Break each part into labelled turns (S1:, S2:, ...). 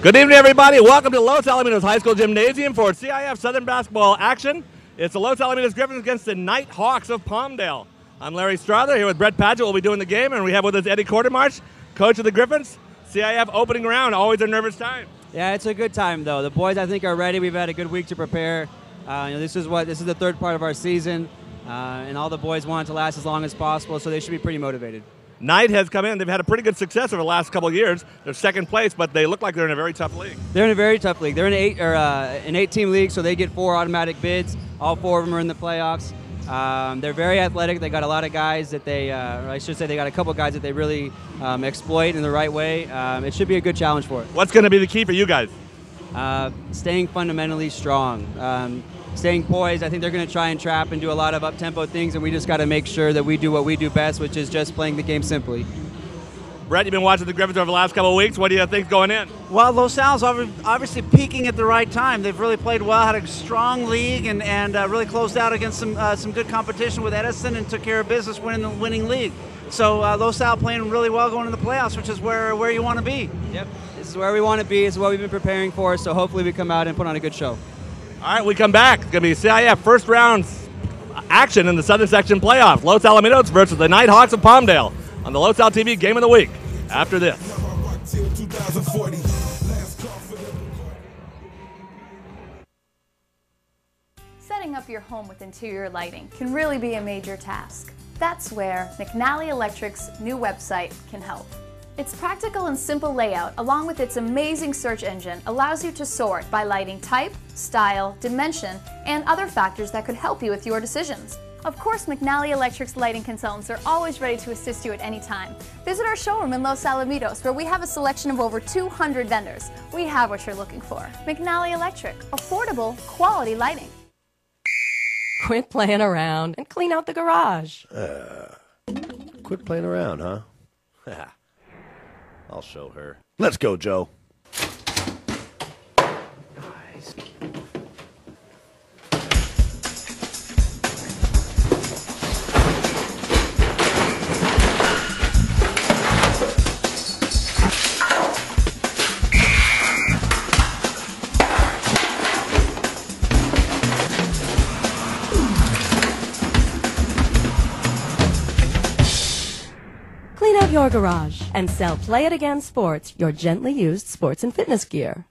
S1: Good evening, everybody. Welcome to Los Alamitos High School Gymnasium for CIF Southern basketball action. It's the Los Alamitos Griffins against the Knight Hawks of Palmdale. I'm Larry Strother here with Brett Padgett. We'll be doing the game, and we have with us Eddie Quartermarch, coach of the Griffins. CIF opening round, always a nervous time.
S2: Yeah, it's a good time though. The boys, I think, are ready. We've had a good week to prepare. This is the third part of our season, and all the boys want it to last as long as possible, so they should be pretty motivated.
S1: Knight has come in. They've had a pretty good success over the last couple of years. They're second place, but they look like they're in a very tough league.
S2: They're in a very tough league. They're in an 8-team league, so they get 4 automatic bids. All 4 of them are in the playoffs. They're very athletic. They got a lot of guys that they got a couple guys that they really exploit in the right way. It should be a good challenge for it.
S1: What's going to be the key for you guys?
S2: Staying fundamentally strong. Staying poised. I think they're going to try and trap and do a lot of up-tempo things, and we just got to make sure that we do what we do best, which is just playing the game simply.
S1: Brett, you've been watching the Griffins over the last couple of weeks. What do you think going in?
S3: Well, Los Al's obviously peaking at the right time. They've really played well, had a strong league, and really closed out against some good competition with Edison and took care of business winning the winning league. So Los Al playing really well going into the playoffs, which is where you want to be.
S2: Yep, this is where we want to be. This is what we've been preparing for, so hopefully we come out and put on a good show.
S1: All right, we come back. It's going to be CIF first round action in the Southern Section playoffs. Los Alamitos versus the Knight Hawks of Palmdale on the Los Al TV Game of the Week. After this.
S4: Setting up your home with interior lighting can really be a major task. That's where McNally Electric's new website can help. Its practical and simple layout, along with its amazing search engine, allows you to sort by lighting type, style, dimension, and other factors that could help you with your decisions. Of course, McNally Electric's lighting consultants are always ready to assist you at any time. Visit our showroom in Los Alamitos, where we have a selection of over 200 vendors. We have what you're looking for. McNally Electric, affordable, quality lighting.
S5: Quit playing around and clean out the garage.
S6: Quit playing around, huh? I'll show her. Let's go, Joe. Nice.
S5: Clean out your garage and sell Play It Again Sports, your gently used sports and fitness gear.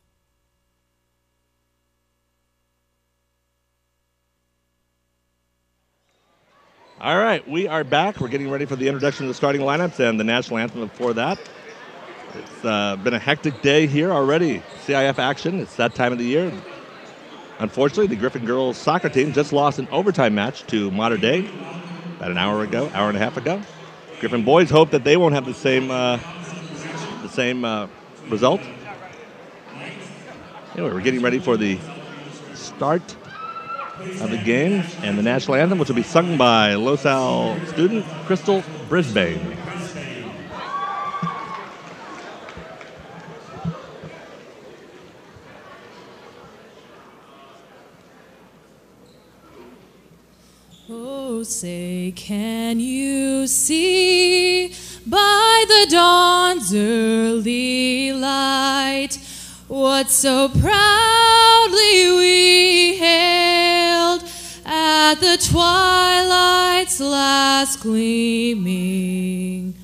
S1: All right, we are back. We're getting ready for the introduction of the starting lineups and the national anthem before that. It's been a hectic day here already. CIF action. It's that time of the year. Unfortunately, the Griffin girls soccer team just lost an overtime match to Modern Day about an hour and a half ago. Griffin boys hope that they won't have the same result. Anyway, we're getting ready for the start of the game and the national anthem, which will be sung by Los Al student Crystal Brisbane.
S7: Oh, say, can you see by the dawn's early light what so proudly we hailed at the twilight's last gleaming,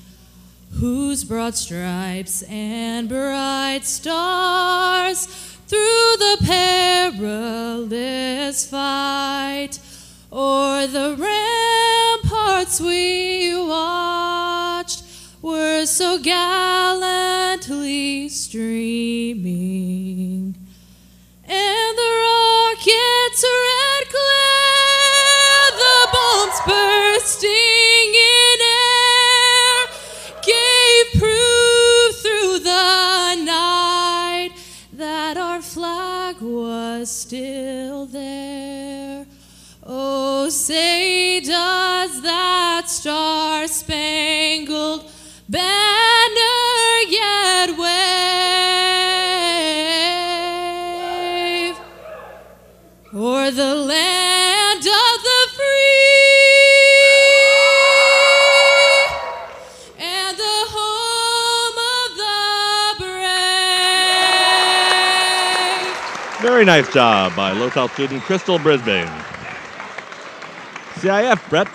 S7: whose broad stripes and bright stars through the perilous fight o'er the ramparts we watched were so gallantly streaming, and the rocket's red glare, the bombs bursting in air, gave proof through the night that our flag was still there. Oh, say, does that star-spangled banner yet wave o'er the land of the free and the home of the brave?
S1: Very nice job by Losal student Crystal Brisbane. CIF, Brett,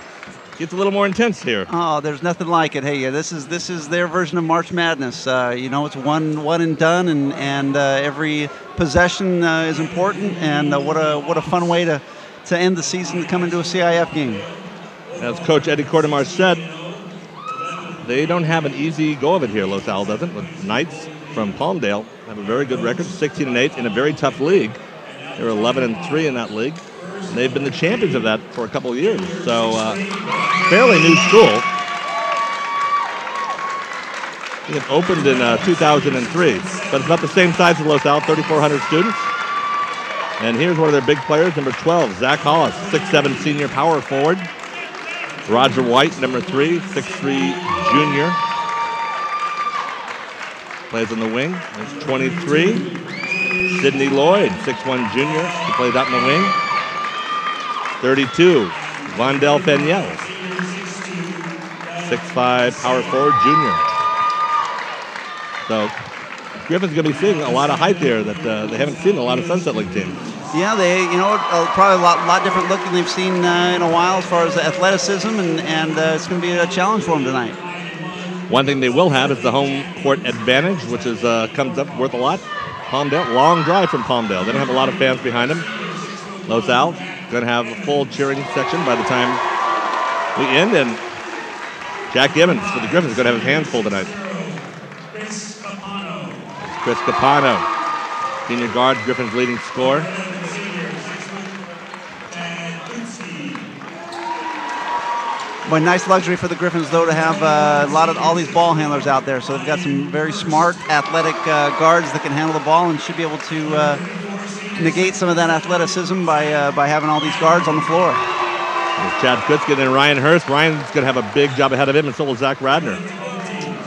S1: gets a little more intense here.
S3: Oh, there's nothing like it. Hey, this is their version of March Madness. It's one and done, and every possession is important. And what a fun way to end the season to come into a CIF game.
S1: As Coach Eddie Cordemarch said, they don't have an easy go of it here. Losal doesn't. With Knights from Palmdale have a very good record, 16-8 in a very tough league. They were 11-3 in that league. And they've been the champions of that for a couple of years. So fairly new school. It opened in 2003, but it's about the same size as Losal, 3,400 students. And here's one of their big players, number 12, Zach Hollis, 6'7" senior power forward. Roger White, number 3, 6'3" junior. Plays on the wing. There's 23. Sidney Lloyd, 6'1" junior. He plays out in the wing. 32, Vondell Feniel, 6'5" power forward junior. So Griffins going to be seeing a lot of height there that they haven't seen in a lot of Sunset League teams.
S3: Yeah, they probably a lot different look than they've seen in a while as far as athleticism, and it's going to be a challenge for them tonight.
S1: One thing they will have is the home court advantage, which is comes up worth a lot. Palmdale, long drive from Palmdale. They don't have a lot of fans behind them. Losal going to have a full cheering section by the time we end, and Jack Gibbons for the Griffins is going to have his hands full tonight. Chris Capano, senior guard, Griffins' leading scorer.
S3: Boy, nice luxury for the Griffins, though, to have all these ball handlers out there. So they've got some very smart, athletic guards that can handle the ball and should be able to negate some of that athleticism by having all these guards on the floor.
S1: There's Chad Kutzkin and Ryan Hurst. Ryan's going to have a big job ahead of him, and so will Zach Radner.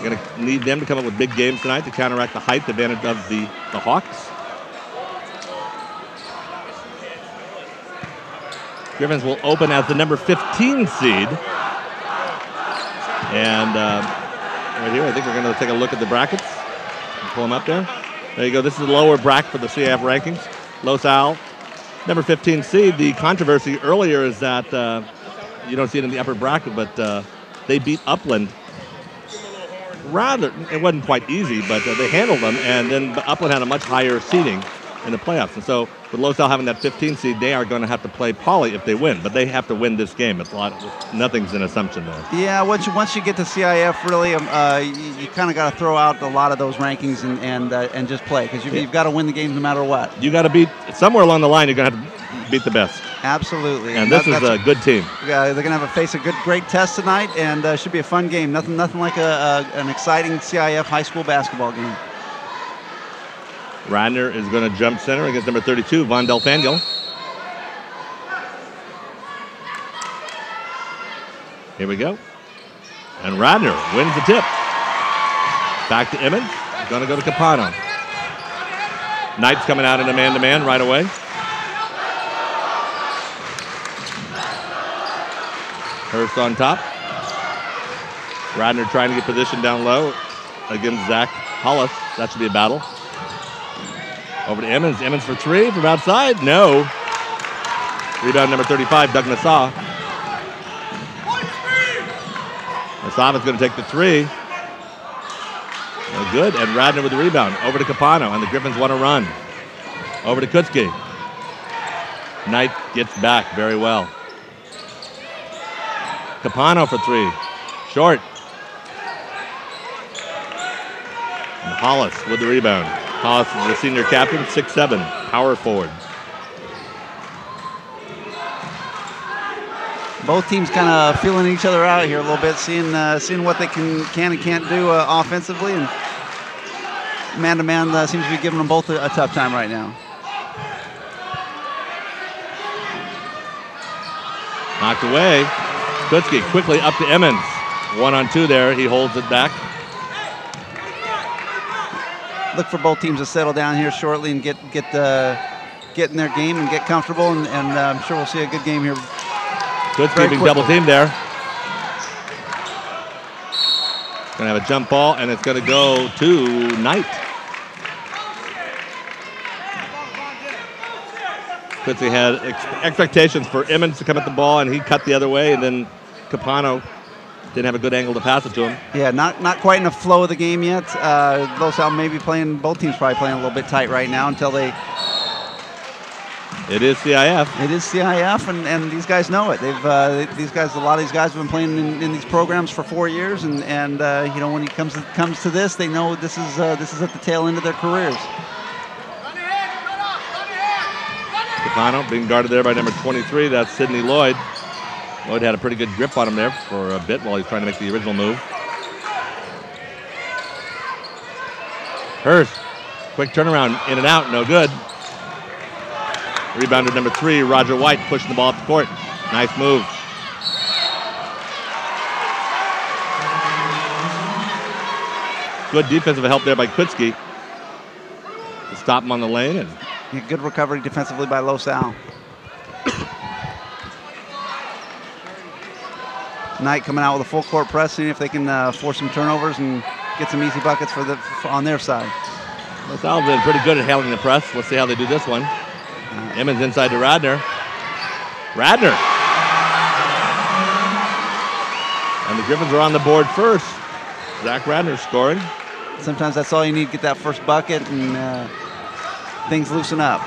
S1: Going to need them to come up with big games tonight to counteract the height advantage of the Hawks. Griffins will open as the number 15 seed. And right here, I think we're going to take a look at the brackets. Pull them up there. There you go. This is the lower bracket for the CIF rankings. Losal, number 15 seed. The controversy earlier is that you don't see it in the upper bracket, but they beat Upland. It wasn't quite easy, but they handled them, and then Upland had a much higher seeding in the playoffs. And so with Losal having that 15 seed, they are going to have to play Poly if they win, but they have to win this game. It's nothing's an assumption there.
S3: Yeah, once you get to CIF, really, you kind of got to throw out a lot of those rankings and just play, because you've got to win the games no matter what.
S1: You got to beat somewhere along the line. You're going to have to beat the best.
S3: Absolutely.
S1: And this is a good team.
S3: They're going to face a great test tonight, and should be a fun game. Nothing like an exciting CIF high school basketball game.
S1: Radner is going to jump center against number 32, Vondell Faniel. Here we go. And Radner wins the tip. Back to Emmons. Going to go to Capano. Knight's coming out in a man-to-man right away. Hurst on top. Radner trying to get position down low against Zach Hollis. That should be a battle. Over to Emmons. Emmons for three from outside. No. Rebound number 35, Doug Nassau. Nassau is going to take the three. No good. And Radner with the rebound. Over to Capano, and the Griffins want to run. Over to Kutzke. Knight gets back very well. Capano for three. Short. And Hollis with the rebound. Hollis is the senior captain, 6'7", power forward.
S3: Both teams kind of feeling each other out here a little bit, seeing what they can and can't do offensively, and man-to-man seems to be giving them both a tough time right now.
S1: Knocked away. Kutzke quickly up to Emmons. 1-on-2 there. He holds it back.
S3: Look for both teams to settle down here shortly and get in their game and get comfortable, and I'm sure we'll see a good game here.
S1: Kutzke being double teamed there. Going to have a jump ball, and it's going to go to Knight. Quincy had expectations for Emmons to come at the ball, and he cut the other way, and then Capano didn't have a good angle to pass it to him.
S3: Yeah, not quite in the flow of the game yet. Los Al maybe playing, both teams probably playing a little bit tight right now until they.
S1: It is CIF.
S3: It is CIF, and these guys know it. They've a lot of these guys have been playing in these programs for 4 years, and you know, when it comes to this, they know this is at the tail end of their careers.
S1: Capano being guarded there by number 23. That's Sidney Lloyd. Lloyd had a pretty good grip on him there for a bit while he's trying to make the original move. Hurst, quick turnaround, in and out, no good. Rebounder number 3, Roger White, pushing the ball up the court. Nice move. Good defensive help there by Kutzke to stop him on the lane. And
S3: good recovery defensively by Los Al. Knight coming out with a full court press, seeing if they can force some turnovers and get some easy buckets on their side.
S1: Los Al's been pretty good at handling the press. Let's see how they do this one. Emmons inside to Radner. Radner. And the Griffins are on the board first. Zach Radner scoring.
S3: Sometimes that's all you need to get that first bucket, and things loosen up.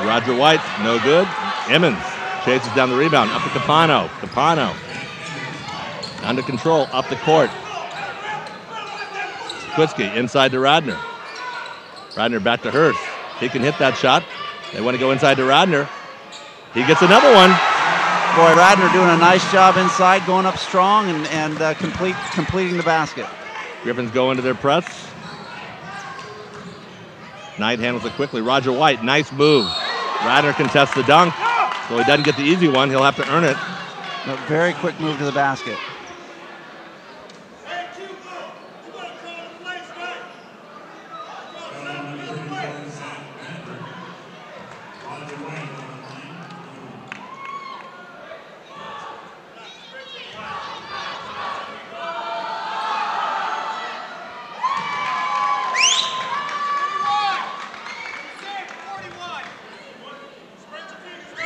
S1: Roger White, no good. Emmons chases down the rebound. Up to Capano. Capano. Under control, up the court. Kutzke inside to Radner. Radner back to Hurst. He can hit that shot. They want to go inside to Radner. He gets another one.
S3: Boy, Radner doing a nice job inside, going up strong and completing the basket.
S1: Griffins go into their press. Knight handles it quickly. Roger White, nice move. Radner contests the dunk. So he doesn't get the easy one. He'll have to earn it.
S3: A very quick move to the basket.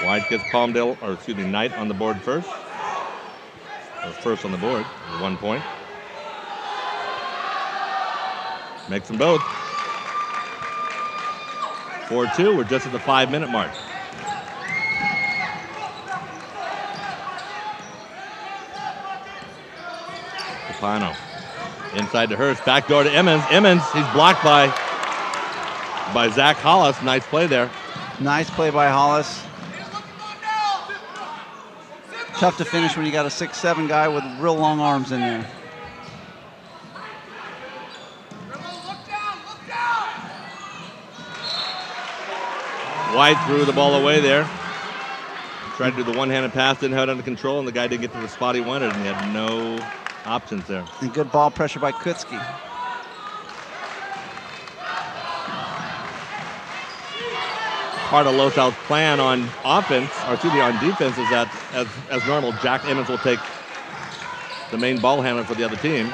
S1: White gets Knight on the board first. Or first on the board, 1 point. Makes them both. 4-2, we're just at the 5-minute mark. Capano inside to Hurst, back door to Emmons. Emmons, he's blocked by Zach Hollis. Nice play there.
S3: Nice play by Hollis. Tough to finish when you got a 6'7" guy with real long arms in there.
S1: White threw the ball away there. Tried to do the one-handed pass, didn't have it under control, and the guy didn't get to the spot he wanted, and he had no options there.
S3: And good ball pressure by Kutzke.
S1: Part of Los Al's plan on offense, or excuse me, on defense, is that as normal, Jack Emmons will take the main ball handler for the other team,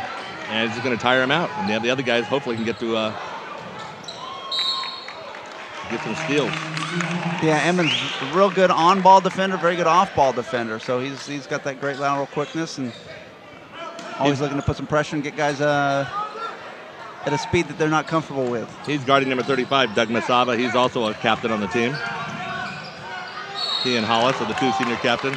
S1: and he's just going to tire him out. And the other guys hopefully can get to get some steals.
S3: Yeah, Emmons, real good on-ball defender, very good off-ball defender. So he's got that great lateral quickness and always looking to put some pressure and get guys at a speed that they're not comfortable with.
S1: He's guarding number 35, Doug Masaba. He's also a captain on the team. He and Hollis are the 2 senior captains.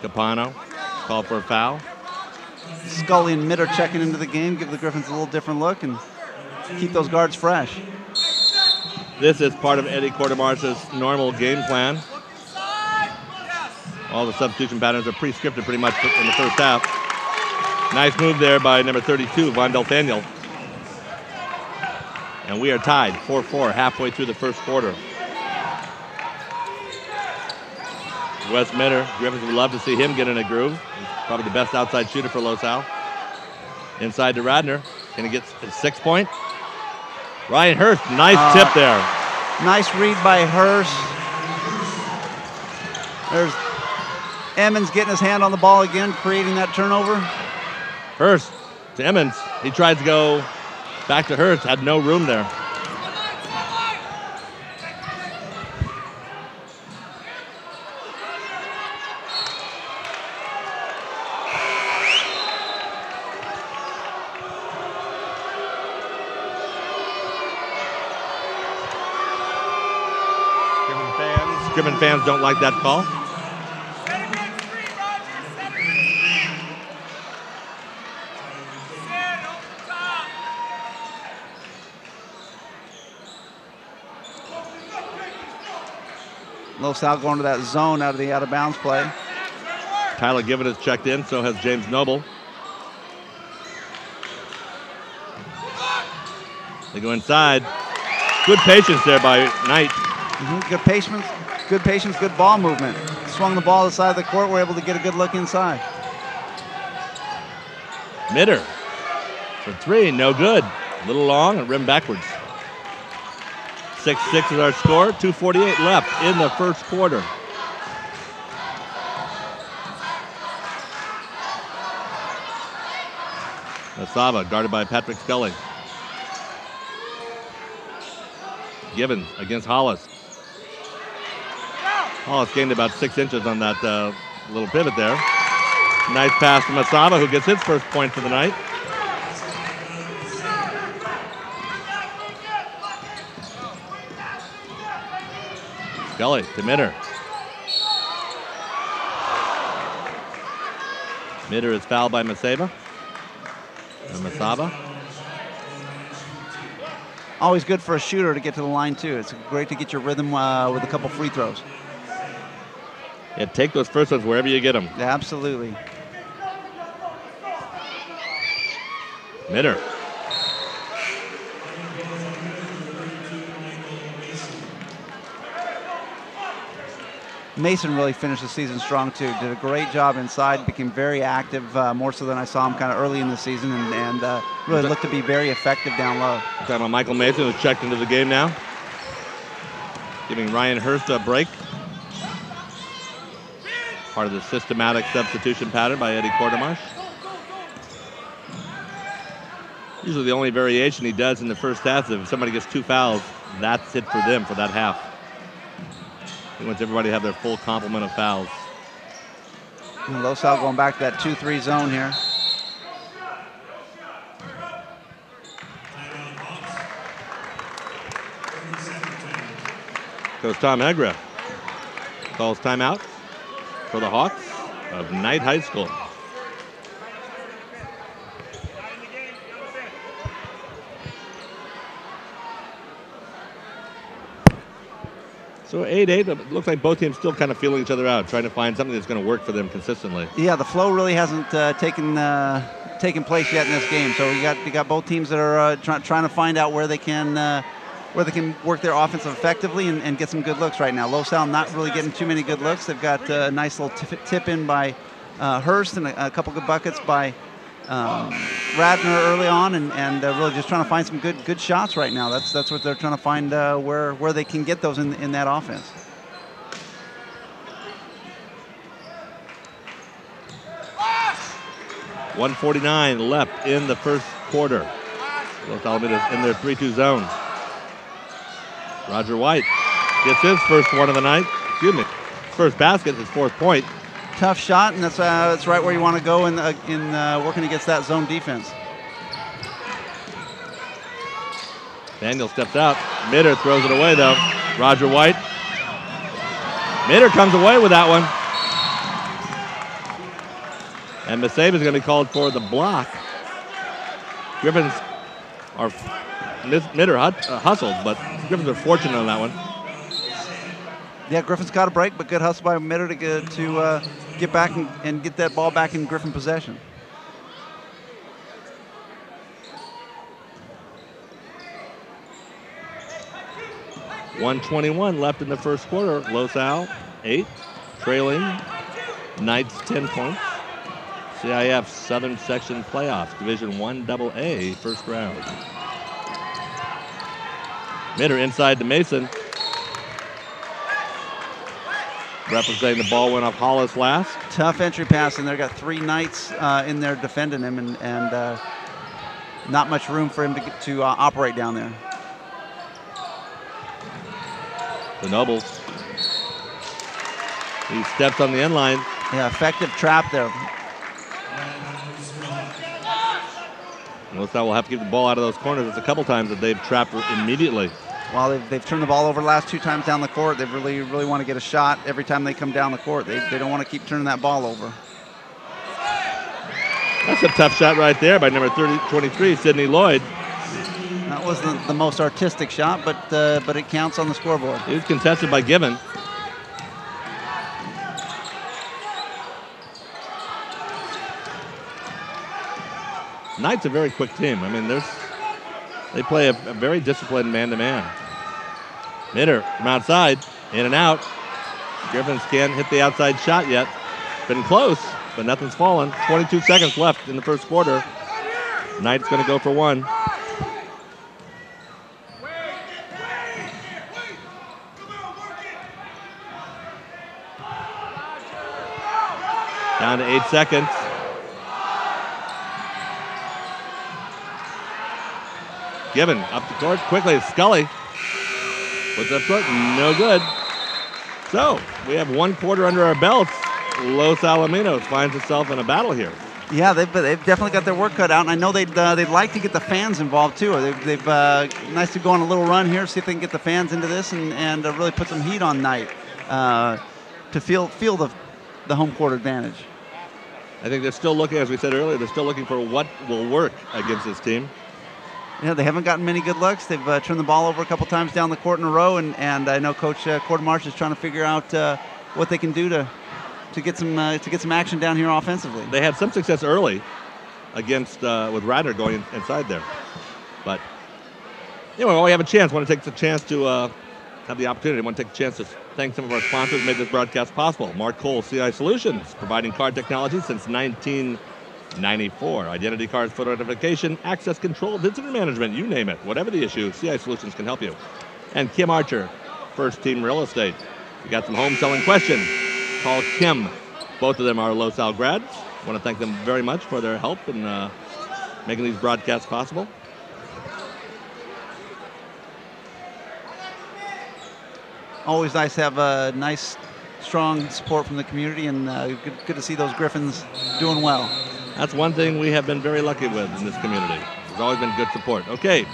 S1: Capano called for a foul.
S3: Scully and Mitter checking into the game, give the Griffins a little different look and keep those guards fresh.
S1: This is part of Eddie Cordemar's normal game plan. All the substitution patterns are pre-scripted pretty much in the first half. Nice move there by number 32, Von Delfaniel. And we are tied 4-4 halfway through the first quarter. Wes Mitter, Griffins would love to see him get in a groove. He's probably the best outside shooter for Los Al. Inside to Radner. Can he get his 6 point? Ryan Hurst, nice tip there.
S3: Nice read by Hurst. There's Emmons getting his hand on the ball again, creating that turnover.
S1: Hurst to Emmons. He tried to go back to Hurst, had no room there. Griffin fans don't like that call.
S3: LaSalle going to that zone out of the out-of-bounds play.
S1: Tyler Given has checked in, so has James Noble. They go inside. Good patience there by Knight.
S3: Good patience, good ball movement. Swung the ball to the side of the court. We're able to get a good look inside.
S1: Mitter for three, no good. A little long and rim backwards. 6-6 is our score. 2:48 left in the first quarter. Asava guarded by Patrick Scully. Givens against Hollis. Hollis gained about 6 inches on that little pivot there. Nice pass from Asava, who gets his first point for the night. Scully to Mitter. Mitter is fouled by Masaba. And Masaba.
S3: Always good for a shooter to get to the line, too. It's great to get your rhythm with a couple free throws.
S1: Yeah, take those first ones wherever you get them.
S3: Yeah, absolutely.
S1: Mitter.
S3: Mason really finished the season strong, too. Did a great job inside, became very active, more so than I saw him kind of early in the season, and really looked to be very effective down low.
S1: Talking about Michael Mason, who's checked into the game now. Giving Ryan Hurst a break. Part of the systematic substitution pattern by Eddie Cordemarsh. Usually the only variation he does in the first half is if somebody gets 2 fouls, that's it for them for that half. He wants everybody to have their full complement of fouls.
S3: And LaSalle going back to that 2-3 zone here.
S1: Coach Tom Egra calls timeout for the Hawks of Knight High School. So 8-8, it looks like both teams still kind of feeling each other out, trying to find something that's going to work for them consistently.
S3: Yeah, the flow really hasn't taken place yet in this game. So you got both teams that are trying to find out where they can work their offense effectively and get some good looks right now. LaSalle not really getting too many good looks. They've got a nice little tip in by Hurst and a couple good buckets by Radner early on, and really just trying to find some good shots right now. That's what they're trying to find where they can get those in that offense. .149
S1: left in the first quarter. Los Alamitas in their 3-2 zone. Roger White gets his first one of the night. First basket, his 4th point.
S3: Tough shot, and that's right where you want to go in working against that zone defense.
S1: Daniel steps out. Mitter throws it away, though. Roger White. Mitter comes away with that one. And Masaba is going to be called for the block. Griffins are Mitter hustled, but Griffins are fortunate on that one.
S3: Yeah, Griffin's got a break, but good hustle by Mitter to get back and get that ball back in Griffin possession.
S1: .121 left in the first quarter. LaSalle 8, trailing Knights 10 points. CIF Southern Section Playoffs, Division I AA, first round. Mitter inside to Mason. representing the ball went off Hollis last.
S3: Tough entry pass in there. Got 3 Knights in there defending him, and not much room for him to operate down there.
S1: The Nobles. He steps on the end line.
S3: Yeah, effective trap there.
S1: LaSalle will have to keep the ball out of those corners. It's a couple times that they've trapped immediately.
S3: While they've turned the ball over the last 2 times down the court, they really want to get a shot every time they come down the court. They don't want to keep turning that ball over.
S1: That's a tough shot right there by number 23, Sidney Lloyd.
S3: That wasn't the most artistic shot, but it counts on the scoreboard.
S1: It was contested by Given. Knight's a very quick team. I mean, they play a very disciplined man-to-man. Mitter from outside, in and out. Griffins can't hit the outside shot yet. Been close, but nothing's fallen. 22 seconds left in the first quarter. Knight's going to go for one. Down to 8 seconds. Given up the court quickly. Scully puts up short. No good. So we have 1 quarter under our belts. Los Alamitos finds itself in a battle here.
S3: Yeah, they've definitely got their work cut out, and I know they'd like to get the fans involved too. They've nice to go on a little run here, see if they can get the fans into this and really put some heat on Knight to feel the home court advantage.
S1: I think they're still looking, as we said earlier, they're still looking for what will work against this team.
S3: Yeah, they haven't gotten many good looks. They've turned the ball over a couple times down the court in a row, and I know Coach Quartermarsh is trying to figure out what they can do to get some action down here offensively.
S1: They had some success early against with Radner going inside there, but anyway, while we have a chance, want to take the chance to have the opportunity. Want to take the chance to thank some of our sponsors who made this broadcast possible. Mark Cole, CI Solutions, providing card technology since 1994. Identity cards, photo identification, access control, visitor management, you name it. Whatever the issue, CI Solutions can help you. And Kim Archer, First Team Real Estate. You got some home selling questions, call Kim. Both of them are Los Al grads. Want to thank them very much for their help in making these broadcasts possible.
S3: Always nice to have a nice, strong support from the community, and good to see those Griffins doing well.
S1: That's one thing we have been very lucky with in this community. There's always been good support. Okay.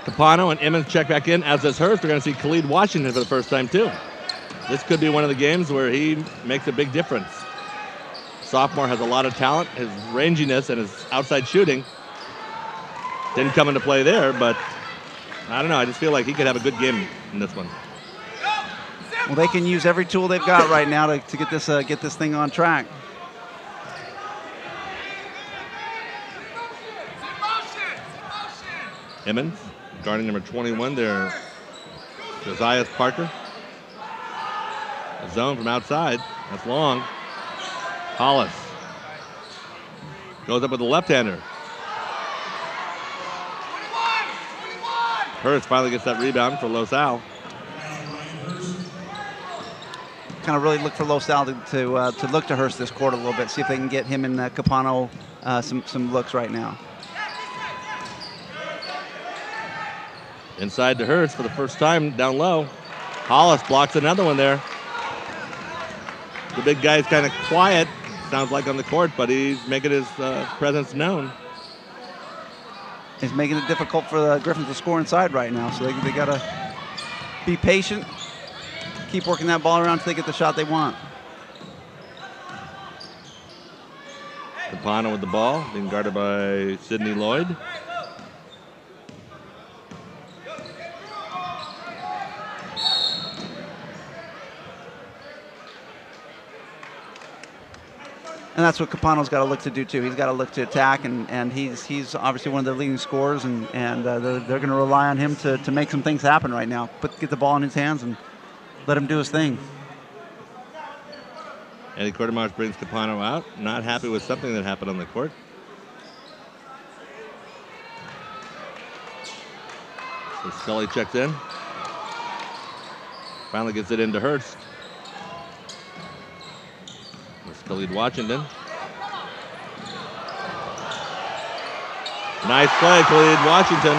S1: Capano and Emmons check back in, as does Hurst. We're going to see Khalid Washington for the first time, too. This could be one of the games where he makes a big difference. Sophomore has a lot of talent. His ranginess and his outside shooting didn't come into play there, but I don't know. I just feel like he could have a good game in this one.
S3: Well, they can use every tool they've got right now to get this thing on track.
S1: Emmons, guarding number 21 there, Josiah Parker. A zone from outside. That's long. Hollis goes up with the left-hander. Hurst finally gets that rebound for Los Al.
S3: Kind of really look for Los Al to look to Hurst this quarter a little bit, see if they can get him and Capano some looks right now.
S1: Inside to Hurst for the first time down low. Hollis blocks another one there. The big guy's kind of quiet, sounds like on the court, but he's making his presence known.
S3: It's making it difficult for the Griffins to score inside right now, so they got to be patient, keep working that ball around until they get the shot they want.
S1: Capano with the ball, being guarded by Sidney Lloyd.
S3: And that's what Capano's got to look to do too. He's got to look to attack, and he's obviously one of their leading scorers, and they're going to rely on him to make some things happen right now. Get the ball in his hands and let him do his thing.
S1: Eddie Quartermarsh brings Capano out, not happy with something that happened on the court. So Scully checks in. Finally gets it into Hurst. Let's go lead Washington. Nice play, Khalid Washington.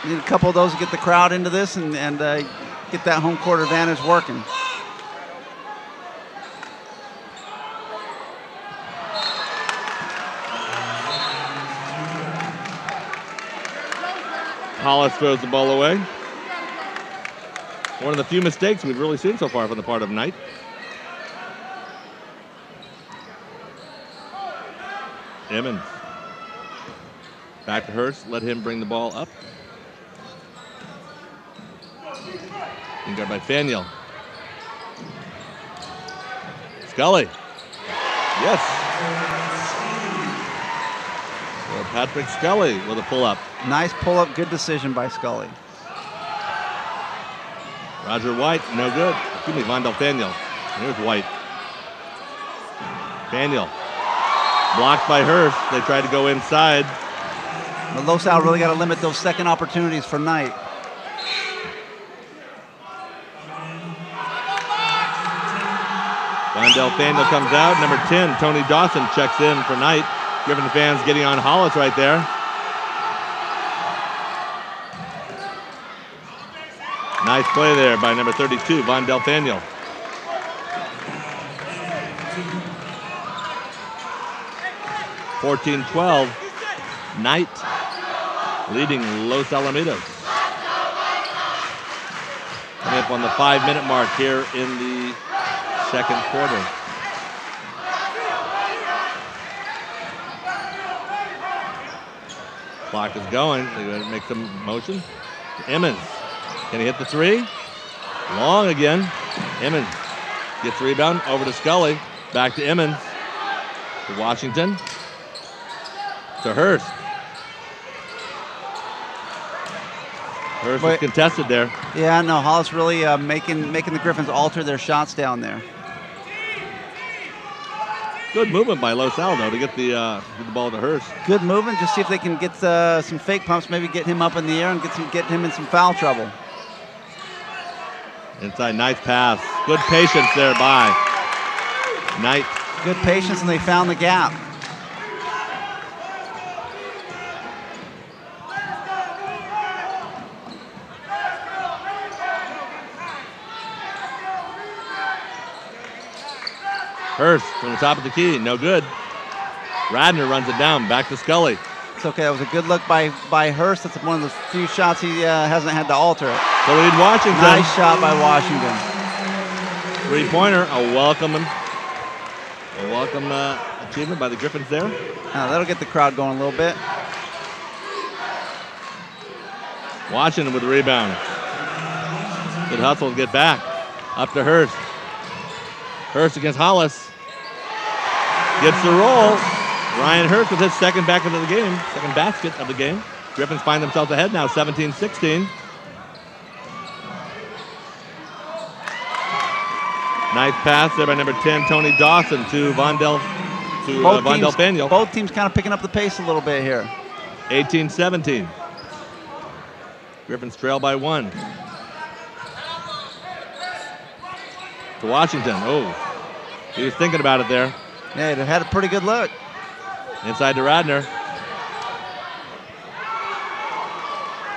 S3: Need a couple of those to get the crowd into this and get that home court advantage working.
S1: Hollis throws the ball away. One of the few mistakes we've really seen so far from the part of Knight. Emmons. Back to Hurst. Let him bring the ball up. And guard by Faniel. Scully. Yes. Well, Patrick Scully with a pull-up.
S3: Nice pull-up, good decision by Scully.
S1: Roger White, no good. Excuse me, Vondell Faniel. Here's White. Faniel. Blocked by Hurst. They tried to go inside.
S3: But Losal really got to limit those second opportunities for Knight.
S1: Vondell Faniel comes out. Number 10, Tony Dawson checks in for Knight. Griffin fans getting on Hollis right there. Nice play there by number 32, Vondell Faniel. (14-12), Knight leading Los Alamitos. Coming up on the 5-minute mark here in the second quarter. Clock is going. They're going to make some motion. Emmons. Can he hit the three? Long again. Emmons gets the rebound over to Scully. Back to Emmons. To Washington. To Hurst. Hurst is contested there.
S3: Yeah, no, Hollis really making the Griffins alter their shots down there.
S1: Good movement by Los Aldo to get the ball to Hurst.
S3: Good movement. Just see if they can get some fake pumps, maybe get him up in the air and get him in some foul trouble.
S1: Inside, nice pass. Good patience there by Knight.
S3: Good patience, and they found the gap.
S1: Hurst from the top of the key, no good. Radner runs it down, back to Scully.
S3: It's okay, that was a good look by Hurst. That's one of the few shots he hasn't had to alter it.
S1: To lead Washington.
S3: Nice shot by Washington.
S1: Three-pointer, a welcome achievement by the Griffins there.
S3: That'll get the crowd going a little bit.
S1: Washington with the rebound. Good hustle to get back. Up to Hurst. Hurst against Hollis. Gets the roll. Ryan Hurst with his second basket of the game. Second basket of the game. Griffins find themselves ahead now, 17-16. Nice pass there by number 10, Tony Dawson to Vondell Faniel.
S3: Both teams kind of picking up the pace a little bit here.
S1: 18-17. Griffins trail by 1. To Washington. Oh, he was thinking about it there.
S3: Yeah, it had a pretty good look.
S1: Inside to Radner.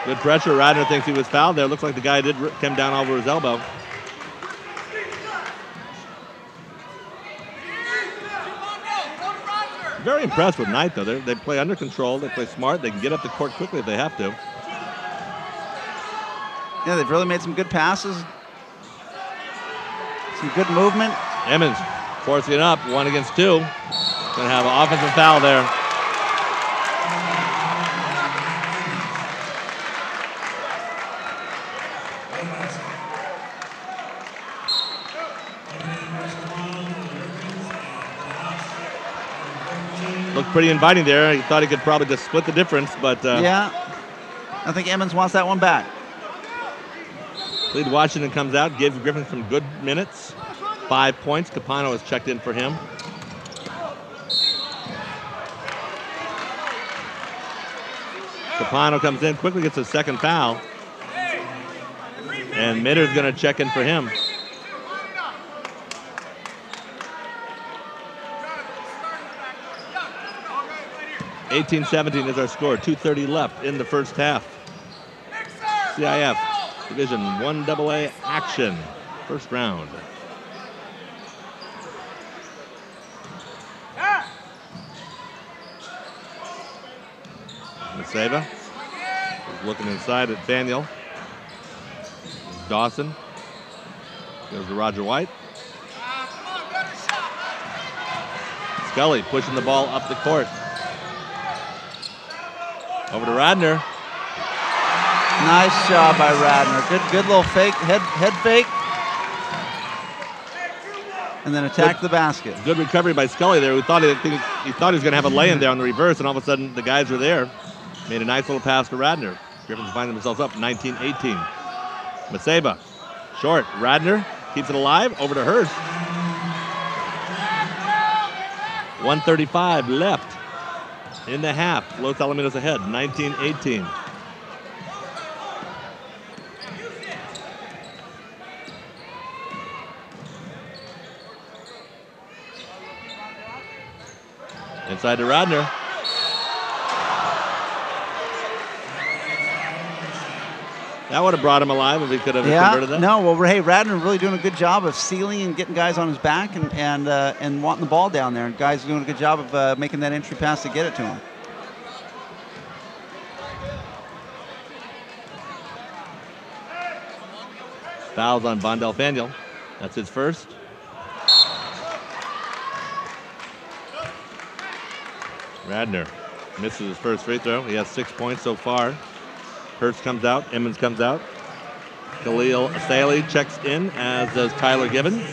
S1: Good pressure. Radner thinks he was fouled there. Looks like the guy did come down over his elbow. Very impressed with Knight, though. They play under control. They play smart. They can get up the court quickly if they have to.
S3: Yeah, they've really made some good passes. Some good movement.
S1: Emmons forcing it up, 1 against 2. Going to have an offensive foul there. Looked pretty inviting there. He thought he could probably just split the difference, but...
S3: yeah, I think Emmons wants that one back.
S1: Lead Washington comes out, gives Griffin some good minutes. 5 points. Capano has checked in for him. Capano comes in, quickly gets his second foul. And Mitter's going to check in for him. (18-17) is our score. 2:30 left in the first half. CIF Division 1AA action. First round. Maseva is looking inside at Daniel. Dawson goes to Roger White. Scully pushing the ball up the court. Over to Radner.
S3: Nice job by Radner. Good little fake, head fake. And then attack the basket.
S1: Good recovery by Scully there. He thought he was going to have a lay-in there on the reverse, and all of a sudden the guys were there. Made a nice little pass to Radner. Griffins find themselves up 19-18. Maseba, short. Radner keeps it alive. Over to Hurst. 1:35 left in the half. Los Alamitos ahead, 19-18. Inside to Radner. That would have brought him alive if he could have converted that.
S3: No, well, hey, Radner really doing a good job of sealing and getting guys on his back and wanting the ball down there. And guys doing a good job of making that entry pass to get it to him.
S1: Fouls on Von Delfaniel. That's his first. Radner misses his first free throw. He has 6 points so far. Hurst comes out. Emmons comes out. Khalil Asali checks in, as does Tyler Gibbons.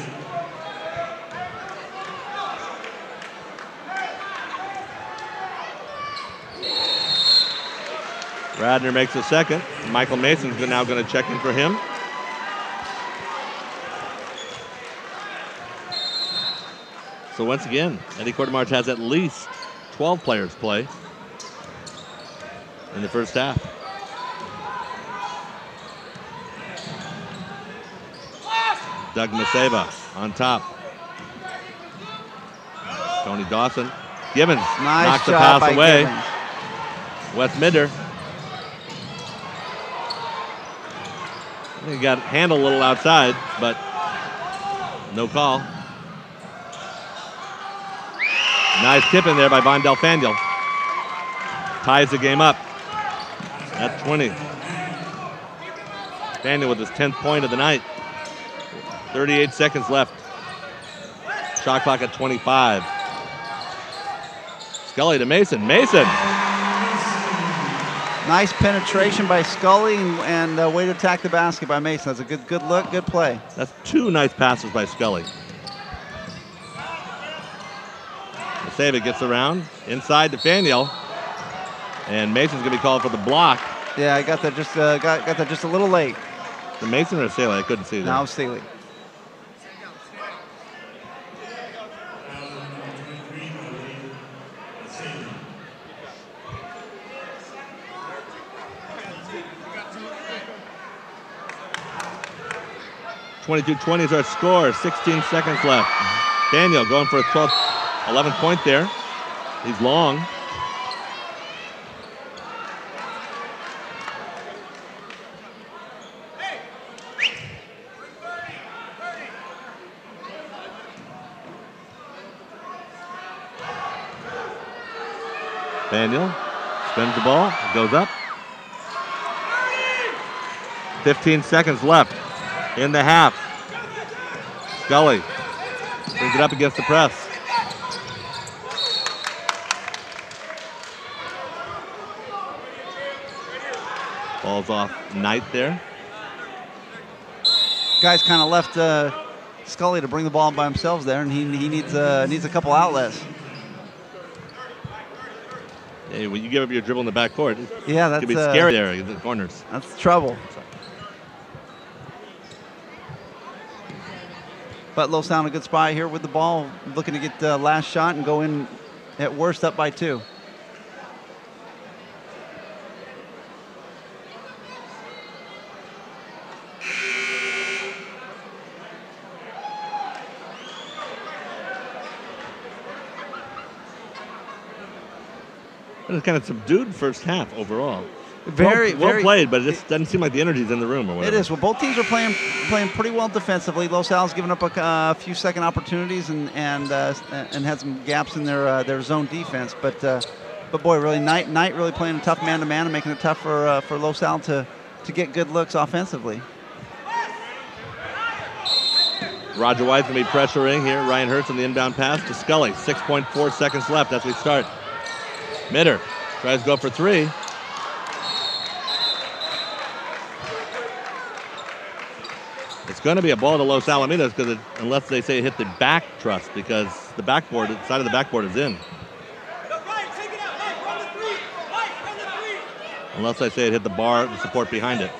S1: Radner makes a second. Michael Mason's now going to check in for him. So once again, Eddie Quartermarch has at least 12 players play in the first half. Doug Maseva on top. Tony Dawson. Gibbons knocks the pass away. Gibbons. Wes Minder. He got handled a little outside, but no call. Nice tip in there by Von Delfaniel. Ties the game up at 20. Daniel with his 10th point of the night. 38 seconds left. Shot clock at 25. Scully to Mason. Mason!
S3: Nice penetration by Scully and way to attack the basket by Mason. That's a good look, good play.
S1: That's two nice passes by Scully. Maseva gets around. Inside to Faniel. And Mason's going to be called for the block.
S3: Yeah, I got that just got that just a little late.
S1: The Mason or Staley? I couldn't see that.
S3: No, Staley.
S1: .22-20 is our score. 16 seconds left. Daniel going for a 11th point there. He's long. Daniel spins the ball, goes up. 15 seconds left in the half. Scully brings it up against the press. Falls off Knight there.
S3: Guys kind of left Scully to bring the ball by himself there, and he needs a couple outlets.
S1: Hey, when you give up your dribble in the backcourt,
S3: yeah,
S1: it
S3: that's
S1: could be scary there in the corners.
S3: That's trouble. But Los down a good spot here with the ball, looking to get the last shot and go in at worst up by 2.
S1: It's kind of subdued first half overall.
S3: Very
S1: well played, but it just doesn't seem like the energy's in the room or whatever.
S3: It is. Well, both teams are playing pretty well defensively. Los Al's given up a few second opportunities and had some gaps in their zone defense. But boy, really Knight really playing a tough man-to-man and making it tough for Los Al to get good looks offensively.
S1: Roger White's going to be pressuring here. Ryan Hurts on the inbound pass to Scully. 6.4 seconds left as we start. Mitter tries to go for three. It's going to be a ball to Los Alamitos because unless they say it hit the back truss, because the backboard, the side of the backboard is in. Unless I say it hit the bar, the support behind it.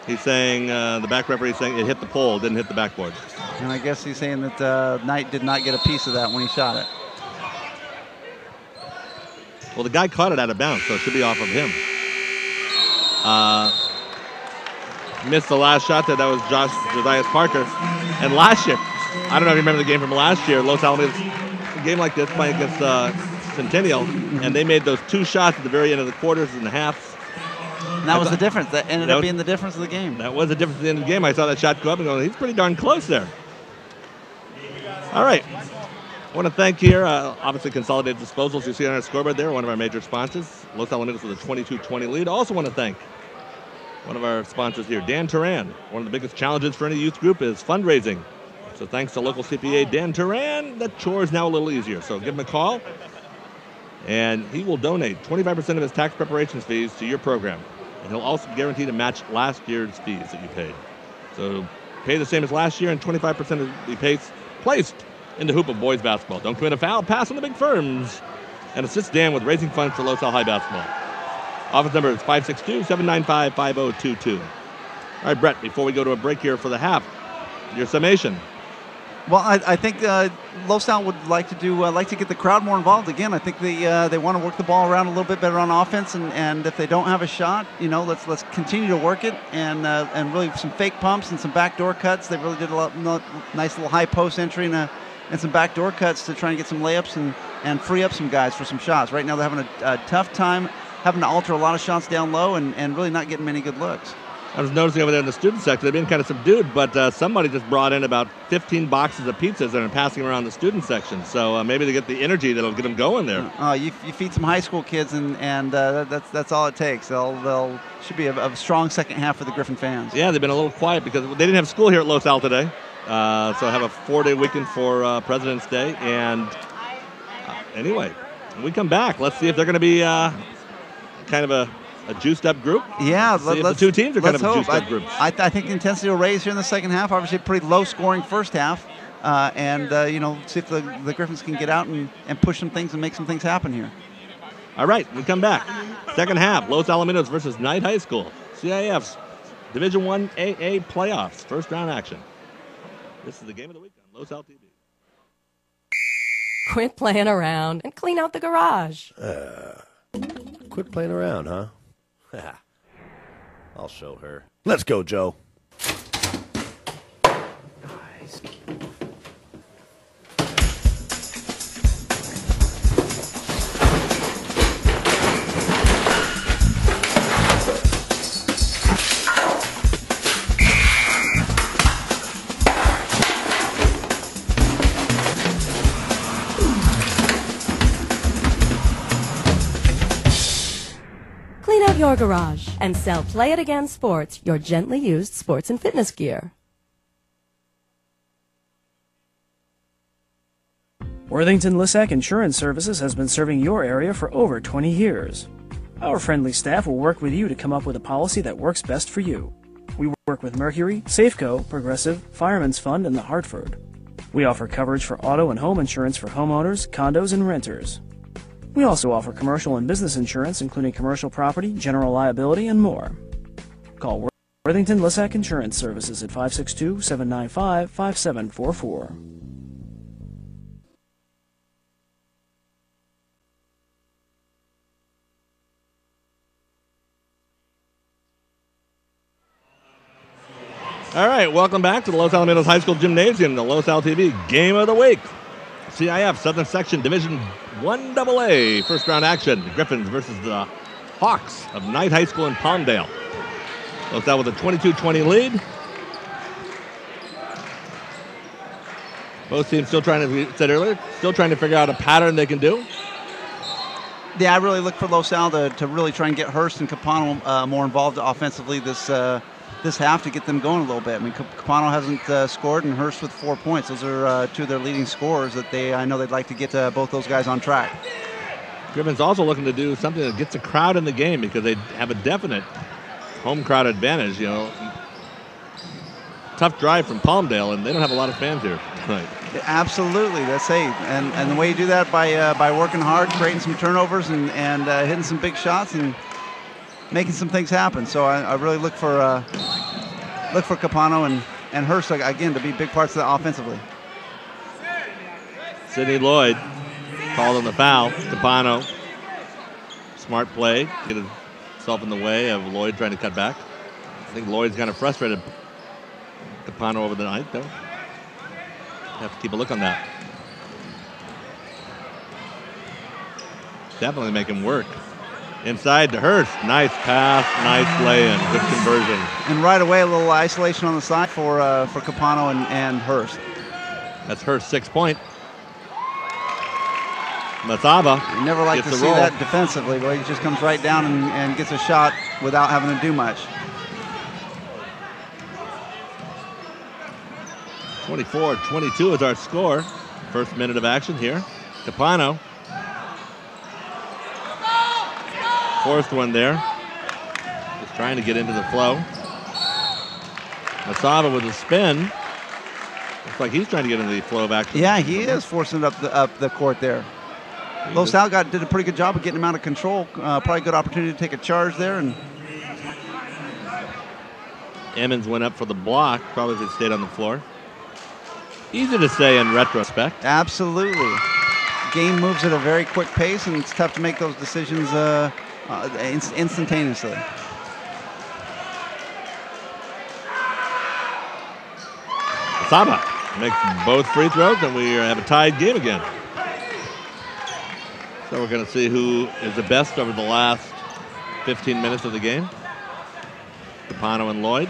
S1: He's saying, the back referee is saying it hit the pole, didn't hit the backboard.
S3: And I guess he's saying that Knight did not get a piece of that when he shot it.
S1: Well, the guy caught it out of bounds, so it should be off of him. Missed the last shot there. That was Josiah Parker. And last year, I don't know if you remember the game from last year, Los Alamitos, a game like this playing against Centennial, and they made those two shots at the very end of the quarters and the halves.
S3: And that was the difference. That ended up being the difference of the game.
S1: That was the difference at the end of the game. I saw that shot go up and go, he's pretty darn close there. All right. I want to thank here, obviously, Consolidated Disposals. You see on our scoreboard there, one of our major sponsors. Los Alamitos with a 22-20 lead. Also want to thank one of our sponsors here, Dan Turan. One of the biggest challenges for any youth group is fundraising. So thanks to local CPA Dan Turan, that chore is now a little easier. So give him a call, and he will donate 25% of his tax preparations fees to your program. And he'll also guarantee to match last year's fees that you paid. So pay the same as last year, and 25% of the placed in the hoop of boys basketball. Don't commit a foul, pass on the big firms, and assist Dan with raising funds for Los Al High basketball. Office number is 562-795-5022. All right, Brett, before we go to a break here for the half, your summation.
S3: Well, I think Los Al would like to get the crowd more involved again. I think they want to work the ball around a little bit better on offense, and if they don't have a shot, let's continue to work it and really some fake pumps and some backdoor cuts. They really did nice little high post entry and some backdoor cuts to try and get some layups and free up some guys for some shots. Right now they're having a tough time having to alter a lot of shots down low and really not getting many good looks.
S1: I was noticing over there in the student section, they've been kind of subdued, but somebody just brought in about 15 boxes of pizzas and are passing around the student section. So maybe they get the energy that'll get them going there.
S3: You feed some high school kids, and that's all it takes. They'll should be a strong second half for the Griffin fans.
S1: Yeah, they've been a little quiet because they didn't have school here at Los Al today. So have a 4-day weekend for President's Day. And anyway, when we come back, let's see if they're going to be kind of a juiced up group.
S3: Yeah,
S1: the two teams are kind of juiced up groups.
S3: I think the intensity will raise here in the second half. Obviously, a pretty low scoring first half, and see if the Griffins can get out and push some things and make some things happen here.
S1: All right, we come back. Second half, Los Alamitos versus Knight High School. CIF's Division I AA playoffs, first round action. This is the game of the week on Los Al TV.
S5: Quit playing around and clean out the garage.
S6: Quit playing around, huh? I'll show her. Let's go, Joe. Nice.
S5: Clean out your garage and sell Play It Again Sports, your gently used sports and fitness gear.
S8: Worthington Lissack Insurance Services has been serving your area for over 20 years. Our friendly staff will work with you to come up with a policy that works best for you. We work with Mercury, Safeco, Progressive, Fireman's Fund, and the Hartford. We offer coverage for auto and home insurance for homeowners, condos, and renters. We also offer commercial and business insurance, including commercial property, general liability, and more. Call Worthington Lissack Insurance Services at 562-795-5744.
S1: All right, welcome back to the Los Alamitos High School Gymnasium, the Los Al TV Game of the Week. CIF Southern Section Division 1AA first round action. The Griffins versus the Hawks of Knight High School in Palmdale. Los Al with a 22-20 lead. Both teams still trying to, we said earlier, still trying to figure out a pattern they can do.
S3: Yeah, I really look for Los Al to really try and get Hurst and Capano more involved offensively this half to get them going a little bit. I mean, Capano hasn't scored, and Hurst with 4 points. Those are two of their leading scorers that I know they'd like to get both those guys on track.
S1: Griffins also looking to do something that gets a crowd in the game because they have a definite home crowd advantage. You know, tough drive from Palmdale, and they don't have a lot of fans here tonight.
S3: Absolutely, that's it. And the way you do that by working hard, creating some turnovers, and hitting some big shots and making some things happen. So I really look for Capano and Hurst again to be big parts of that offensively.
S1: Sidney Lloyd called on the foul. Capano, smart play, get himself in the way of Lloyd trying to cut back. I think Lloyd's kind of frustrated Capano over the night, though. Have to keep a look on that. Definitely make him work. Inside to Hurst. Nice pass, nice lay-in, good conversion.
S3: And right away, a little isolation on the side for Capano and Hurst.
S1: That's Hurst's 6 point. Mataba.
S3: You never like to see
S1: roll.
S3: that defensively, but he just comes right down and gets a shot without having to do much.
S1: 24-22 is our score. First minute of action here. Capano. Fourth one there. Just trying to get into the flow. Mataba with a spin. Looks like he's trying to get into the flow of action.
S3: Yeah, he is forcing it up the court there. Los Al did a pretty good job of getting him out of control. Probably a good opportunity to take a charge there. And
S1: Emmons went up for the block. Probably if he stayed on the floor. Easy to say in retrospect.
S3: Absolutely. Game moves at a very quick pace, and it's tough to make those decisions instantaneously.
S1: Saba makes both free throws, and we have a tied game again. So we're going to see who is the best over the last 15 minutes of the game. Capano and Lloyd.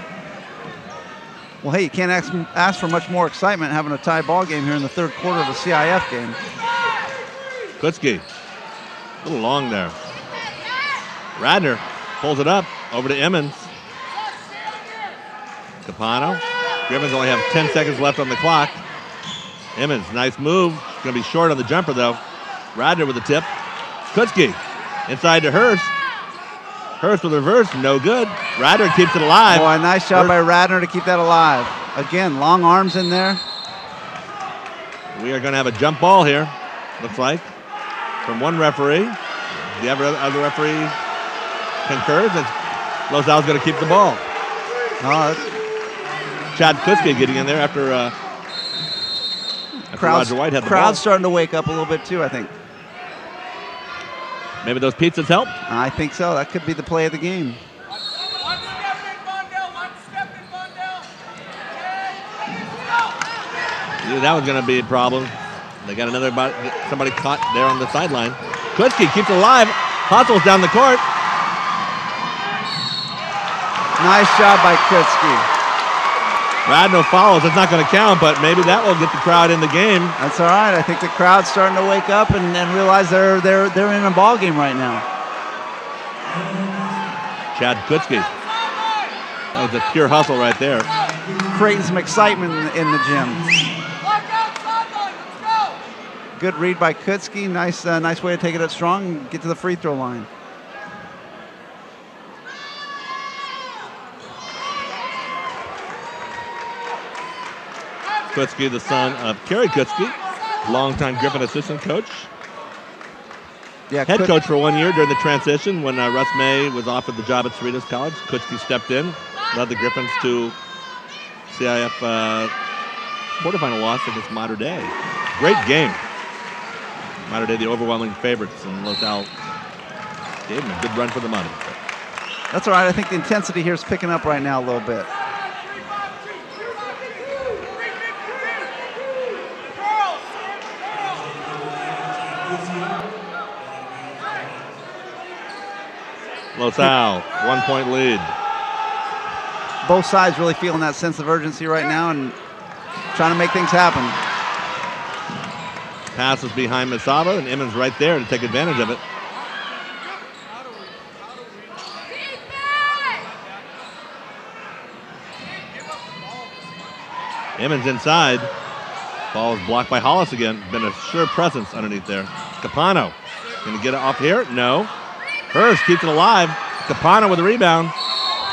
S3: Well, hey, you can't ask for much more excitement having a tie ball game here in the third quarter of a CIF game.
S1: Kutzke, a little long there. Radner pulls it up over to Emmons. Capano. Griffins only have 10 seconds left on the clock. Emmons, nice move. Going to be short on the jumper, though. Radner with the tip. Kutzke inside to Hurst. Hurst with a reverse, no good. Radner keeps it alive.
S3: Oh, a nice job by Radner to keep that alive. Again, long arms in there.
S1: We are going to have a jump ball here, looks like, from one referee. The other referee concurs, and Los Al's going to keep the ball. Chad Kutzke getting in there after Roger White had the ball.
S3: Crowd's starting to wake up a little bit too, I think.
S1: Maybe those pizzas help?
S3: I think so. That could be the play of the game.
S1: Knew that was going to be a problem. They got somebody caught there on the sideline. Kutzke keeps it alive. Hustles down the court.
S3: Nice job by Kutzke.
S1: Radno follows. It's not going to count, but maybe that will get the crowd in the game.
S3: That's all right. I think the crowd's starting to wake up and realize they're in a ball game right now.
S1: Chad Kutzke. That was a pure hustle right there.
S3: Creating some excitement in the gym. Good read by Kutzke. Nice way to take it up strong and get to the free throw line.
S1: Kutzke, the son of Kerry Kutzke, longtime Griffin assistant coach.
S3: Yeah,
S1: head coach for 1 year during the transition when Russ May was offered the job at Cerritos College. Kutzke stepped in, led the Griffins to CIF quarterfinal loss against Mater Dei. Great game. Mater Dei, the overwhelming favorites, and Los Al gave them a good run for the money.
S3: That's all right. I think the intensity here is picking up right now a little bit.
S1: LaSalle, 1-point lead.
S3: Both sides really feeling that sense of urgency right now and trying to make things happen.
S1: Passes behind Masaba, and Emmons right there to take advantage of it. Emmons inside. Ball is blocked by Hollis again. Been a sure presence underneath there. Capano. Can he get it off here? No. Hurst keeps it alive. Capano with a rebound.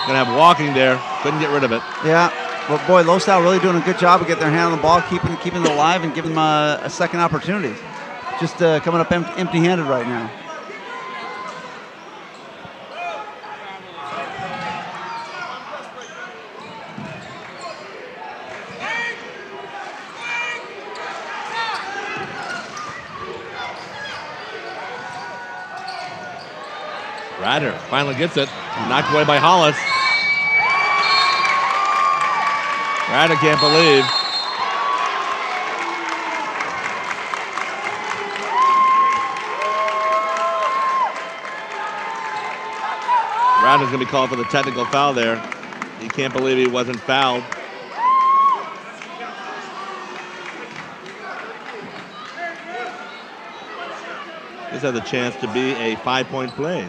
S1: Gonna have walking there. Couldn't get rid of it.
S3: Yeah. But boy, LaSalle really doing a good job of getting their hand on the ball, keeping it alive, and giving them a second opportunity. Just coming up empty-handed right now.
S1: Ryder finally gets it. Knocked away by Hollis. Ryder can't believe. Ryder's going to be called for the technical foul there. He can't believe he wasn't fouled. This has a chance to be a 5-point play.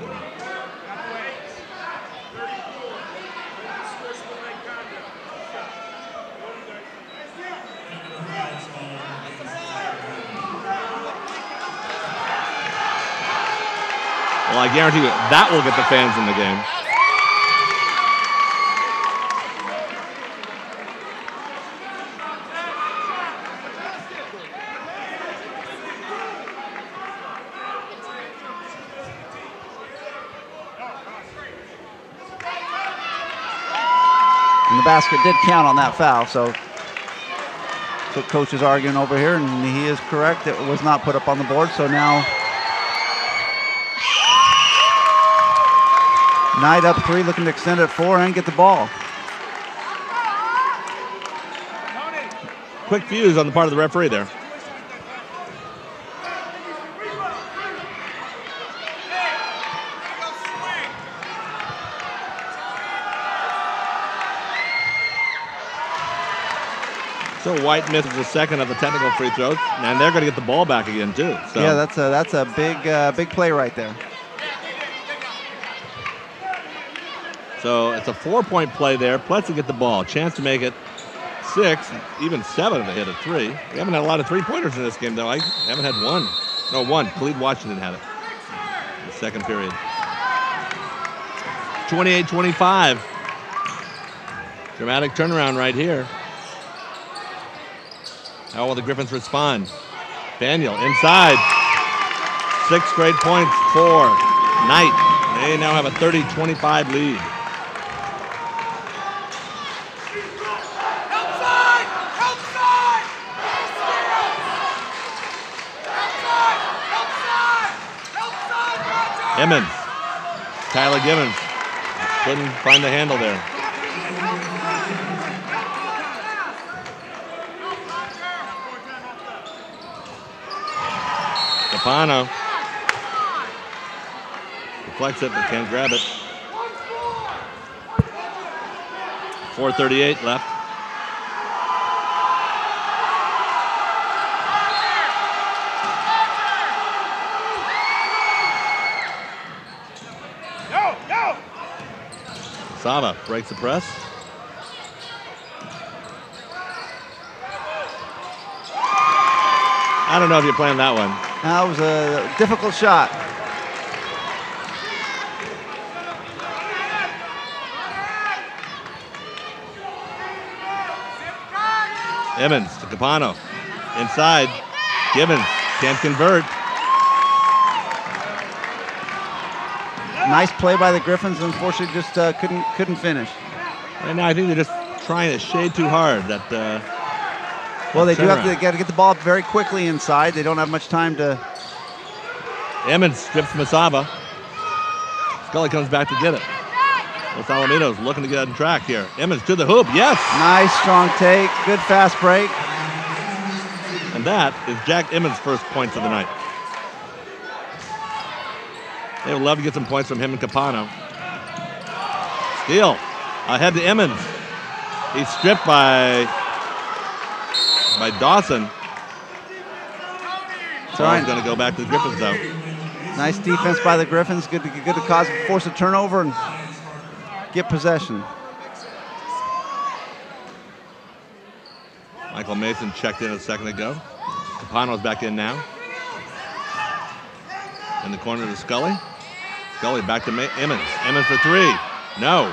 S1: Well, I guarantee you that will get the fans in the game.
S3: And the basket did count on that foul, so that's what coach is arguing over here, and he is correct. It was not put up on the board, so now Knight up 3, looking to extend it 4 and get the ball.
S1: Quick fuse on the part of the referee there. So White misses the second of the technical free throws, and they're going to get the ball back again too. So.
S3: Yeah, that's a big play right there.
S1: So it's a 4-point play there. Plus to get the ball. Chance to make it 6, even 7 if they hit a 3. We haven't had a lot of three-pointers in this game, though. I haven't had one. No, one. Khalid Washington had it in the second period. 28-25. Dramatic turnaround right here. How will the Griffins respond? Daniel inside. 6 straight points for Knight. They now have a 30-25 lead. Emmons. Tyler Gibbons couldn't find the handle there. Capano deflects it but can't grab it. 4:38 left. Sava breaks the press. I don't know if you planned that one.
S3: That was a difficult shot.
S1: Emmons to Capano. Inside. Gibbons can't convert.
S3: Nice play by the Griffins. Unfortunately, just couldn't finish.
S1: And now I think they're just trying to shade too hard.
S3: Well, they do have to get the ball up very quickly inside. They don't have much time to.
S1: Emmons strips Masaba. Scully comes back to get it. Los Alamitos looking to get on track here. Emmons to the hoop. Yes.
S3: Nice strong take. Good fast break.
S1: And that is Jack Emmons' first points of the night. They would love to get some points from him and Capano. Steal. Ahead to Emmons. He's stripped by Dawson.
S3: It's all right.
S1: Going to go back to the Griffins, though.
S3: Nice defense by the Griffins. Good to force a turnover and get possession.
S1: Michael Mason checked in a second ago. Capano's back in now. In the corner to Scully. Scully back to Emmons. Emmons for three. No.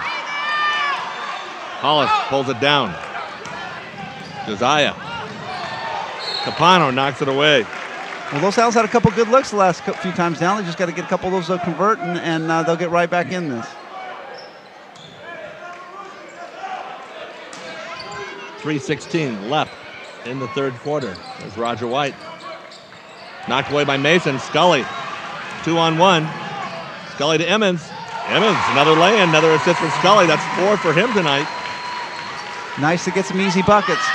S1: Hollis pulls it down. Josiah. Capano knocks it away.
S3: Well, Los Al's had a couple good looks the last few times down. They just got to get a couple of those convert, and they'll get right back in this.
S1: 3:16 left in the third quarter. There's Roger White. Knocked away by Mason. Scully. 2-on-1. Scully to Emmons. Emmons, another lay-in, another assist for Scully. That's 4 for him tonight.
S3: Nice to get some easy buckets.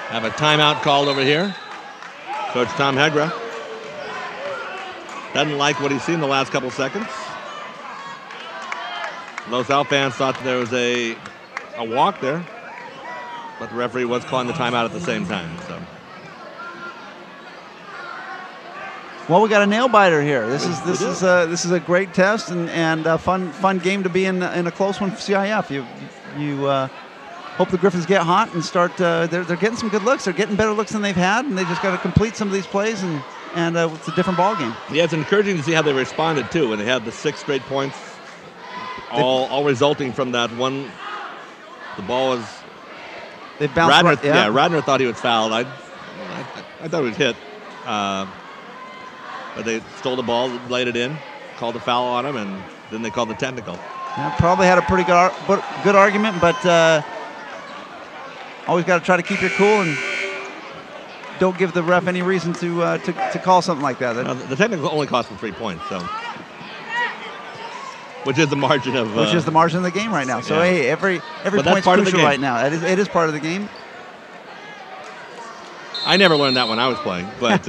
S1: Have a timeout called over here. Coach Tom Hegra doesn't like what he's seen the last couple seconds. Los Al fans thought there was a walk there, but the referee was calling the timeout at the same time. So,
S3: well, we got a nail biter here. This is a great test and a fun game to be in a close one for CIF. You hope the Griffins get hot and start. They're getting some good looks. They're getting better looks than they've had, and they just got to complete some of these plays, and it's a different ball game.
S1: Yeah, it's encouraging to see how they responded too when they had the 6 straight points, all resulting from that one. The ball was.
S3: They bounced.
S1: Radner, Radner thought he was fouled. I thought he was hit, but they stole the ball, laid it in, called the foul on him, and then they called the technical.
S3: Yeah, probably had a pretty good argument, but always got to try to keep your cool and don't give the ref any reason to call something like that.
S1: The technical only cost them 3 points, so which is the margin of
S3: the game right now. So
S1: yeah.
S3: Hey, every point's crucial right now. It is part of the game.
S1: I never learned that when I was playing, but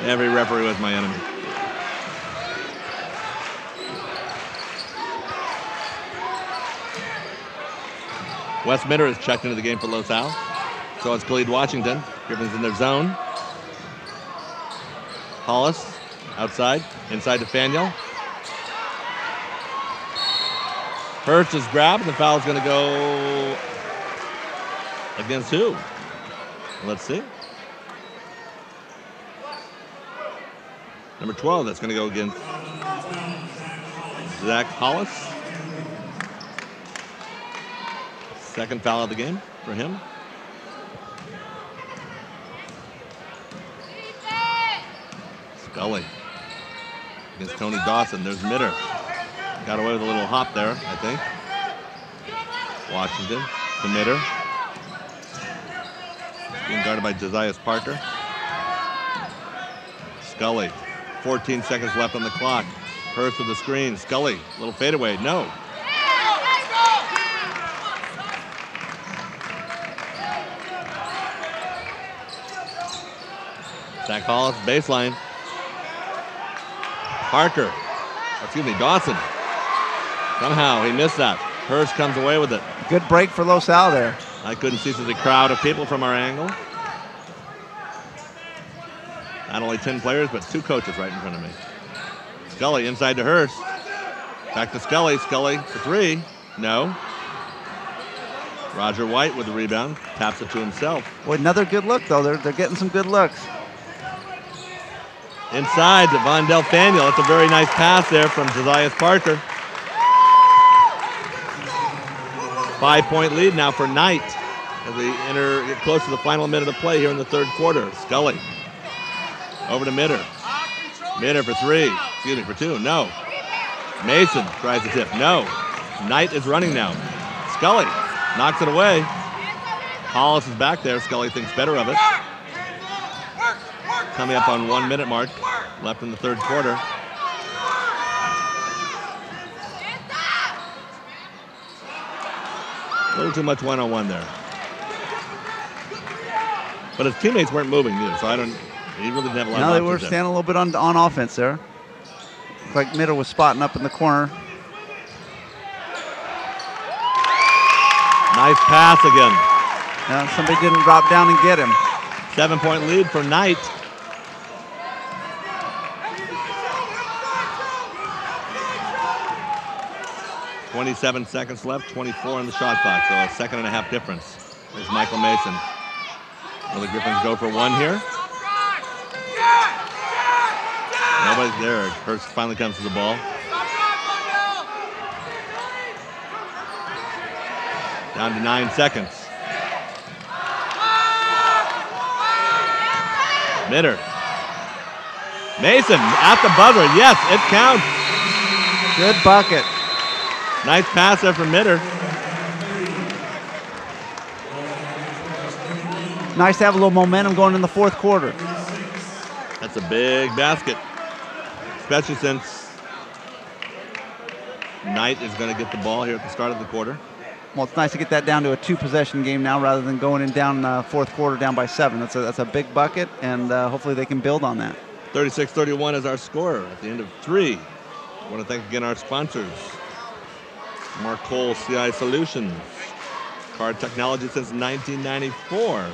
S1: every referee was my enemy. Wes Mitter has checked into the game for Los Al. So it's Khalid Washington. Griffins in their zone. Hollis outside, inside to Faniel. Hurst is grabbed, and the foul is going to go against who? Let's see. Number 12, that's going to go against Zach Hollis. Second foul of the game for him. Scully against Tony Dawson. There's Mitter. Got away with a little hop there, I think. Washington to Mitter. Being guarded by Josiah Parker. Scully. 14 seconds left on the clock. Hurst with the screen. Scully, little fadeaway. No. Zach Hollis, baseline. Parker, Dawson. Somehow he missed that. Hurst comes away with it.
S3: Good break for Los Al there.
S1: I couldn't see the crowd of people from our angle. Not only 10 players, but 2 coaches right in front of me. Scully inside to Hurst. Back to Scully. Scully for 3. No. Roger White with the rebound. Taps it to himself.
S3: Boy, another good look, though. They're getting some good looks.
S1: Inside to Vondell Faniel. That's a very nice pass there from Josiah Parker. 5-point lead now for Knight as we get close to the final minute of play here in the third quarter. Scully over to Mitter. Mitter for 3. For 2. No. Mason tries to tip. No. Knight is running now. Scully knocks it away. Hollis is back there. Scully thinks better of it. Coming up on 1 minute mark left in the third quarter. A little too much one-on-one there. But his teammates weren't moving either, so he really didn't have a lot of
S3: No, they
S1: options
S3: were
S1: there.
S3: standing a little bit on offense there. Looked like Mitter was spotting up in the corner.
S1: Nice pass again.
S3: Yeah, somebody didn't drop down and get him.
S1: 7-point lead for Knight. .27 seconds left, 24 in the shot clock, so a 1.5 difference. There's Michael Mason. Will the Griffins go for one here? Nobody's there. Hurst finally comes to the ball. Down to 9 seconds. Mitter. Mason at the buzzer. Yes, it counts.
S3: Good bucket.
S1: Nice pass there from Mitter.
S3: Nice to have a little momentum going in the fourth quarter.
S1: That's a big basket, especially since Knight is going to get the ball here at the start of the quarter.
S3: Well, it's nice to get that down to a 2-possession game now rather than going in down fourth quarter down by 7. That's a big bucket, and hopefully they can build on that.
S1: 36-31 is our score at the end of 3. I want to thank again our sponsors. Mark Cole, CI Solutions. Card Technology since 1994.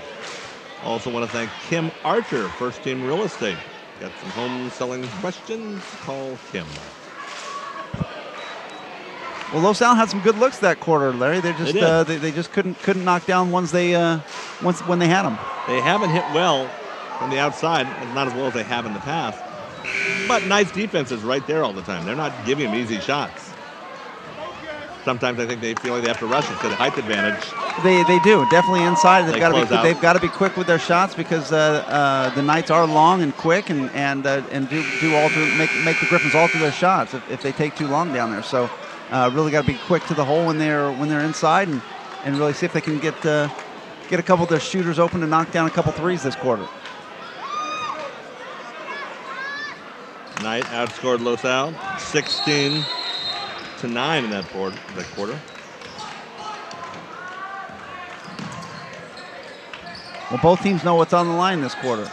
S1: Also want to thank Kim Archer, First Team Real Estate. Got some home selling questions? Call Kim.
S3: Well, Los Al had some good looks that quarter, Larry. They just couldn't knock down ones when they had them.
S1: They haven't hit well from the outside, not as well as they have in the past. But Knight's defense is right there all the time. They're not giving them easy shots. Sometimes I think they feel like they have to rush it to the height advantage.
S3: They do, definitely inside. They've
S1: They've
S3: got to be quick with their shots because the Knights are long and quick and do alter make the Griffins alter their shots if they take too long down there. So really got to be quick to the hole when they're inside and really see if they can get a couple of their shooters open to knock down a couple threes this quarter.
S1: Knight outscored Los Al 16-9 in that quarter.
S3: Well, both teams know what's on the line this quarter.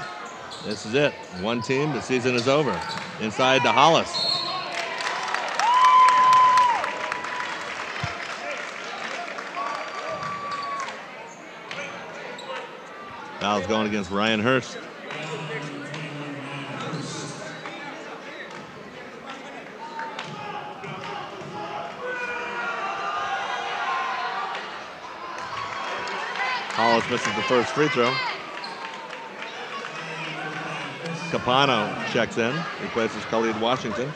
S1: This is it. One team, the season is over. Inside to Hollis. Foul's going against Ryan Hurst. Hollis misses the first free throw. Capano checks in, replaces Khalid Washington.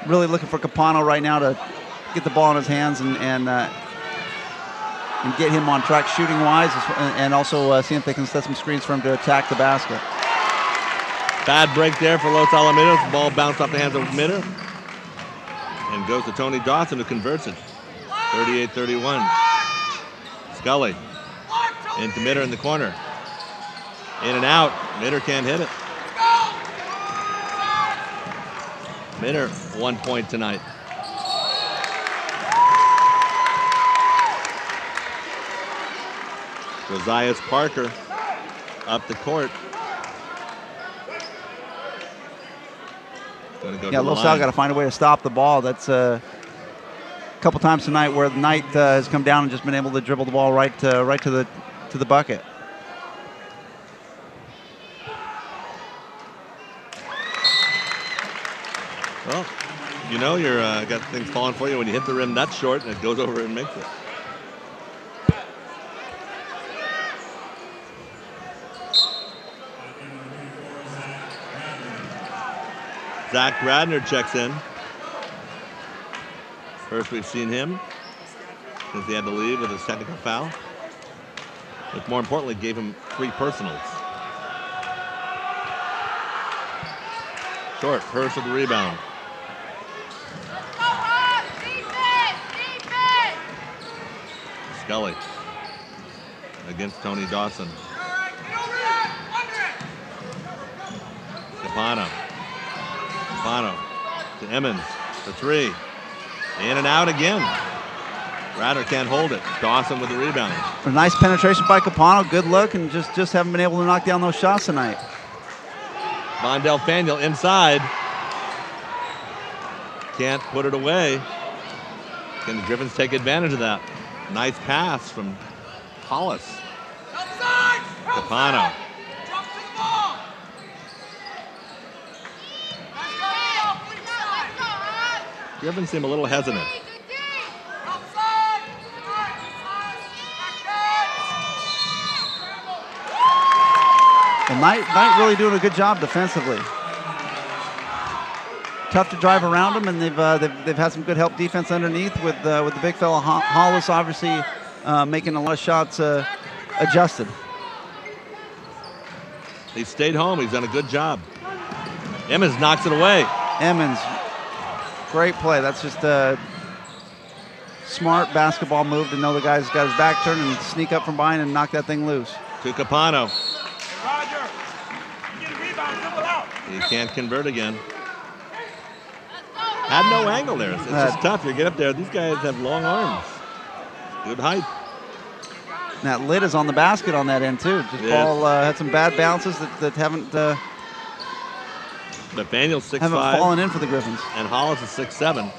S3: Really looking for Capano right now to get the ball in his hands and get him on track shooting wise, and also see if they can set some screens for him to attack the basket.
S1: Bad break there for Los Alamitos. The ball bounced off the hands of Mitter and goes to Tony Dawson, who converts it. 38-31. Scully into Mitter in the corner. In and out. Mitter can't hit it. Mitter 1 point tonight. Josias Parker up the court.
S3: Los Al got to find a way to stop the ball. That's a couple times tonight where the Knight has come down and just been able to dribble the ball right to the bucket.
S1: Well, you know you're got things falling for you when you hit the rim that short and it goes over and makes it. Zach Radner checks in. First we've seen him since he had to leave with his technical foul. But more importantly, gave him 3 personals. Short, Hurst with the rebound. Scully against Tony Dawson. Capano to Emmons, the 3. In and out again. Ratter can't hold it. Dawson with the rebound.
S3: A nice penetration by Capano. Good look, and just haven't been able to knock down those shots tonight.
S1: Mondale Faneuil inside. Can't put it away. Can the Griffins take advantage of that? Nice pass from Hollis. Capano. Griffins seem a little hesitant.
S3: Well, Knight really doing a good job defensively. Tough to drive around them, and they've had some good help defense underneath with the big fella Hollis obviously making a lot of shots adjusted.
S1: He stayed home. He's done a good job. Emmons knocks it away.
S3: Emmons, great play. That's just a smart basketball move to know the guy's got his back turned and sneak up from behind and knock that thing loose.
S1: To Capano. He can't convert again. Had no angle there. It's just tough. You get up there. These guys have long arms. Good height.
S3: And that lid is on the basket on that end, too. Just ball had some bad bounces that haven't
S1: Nathaniel's 6'5".
S3: Haven't fallen in for the Griffins.
S1: And Hollis is 6'7".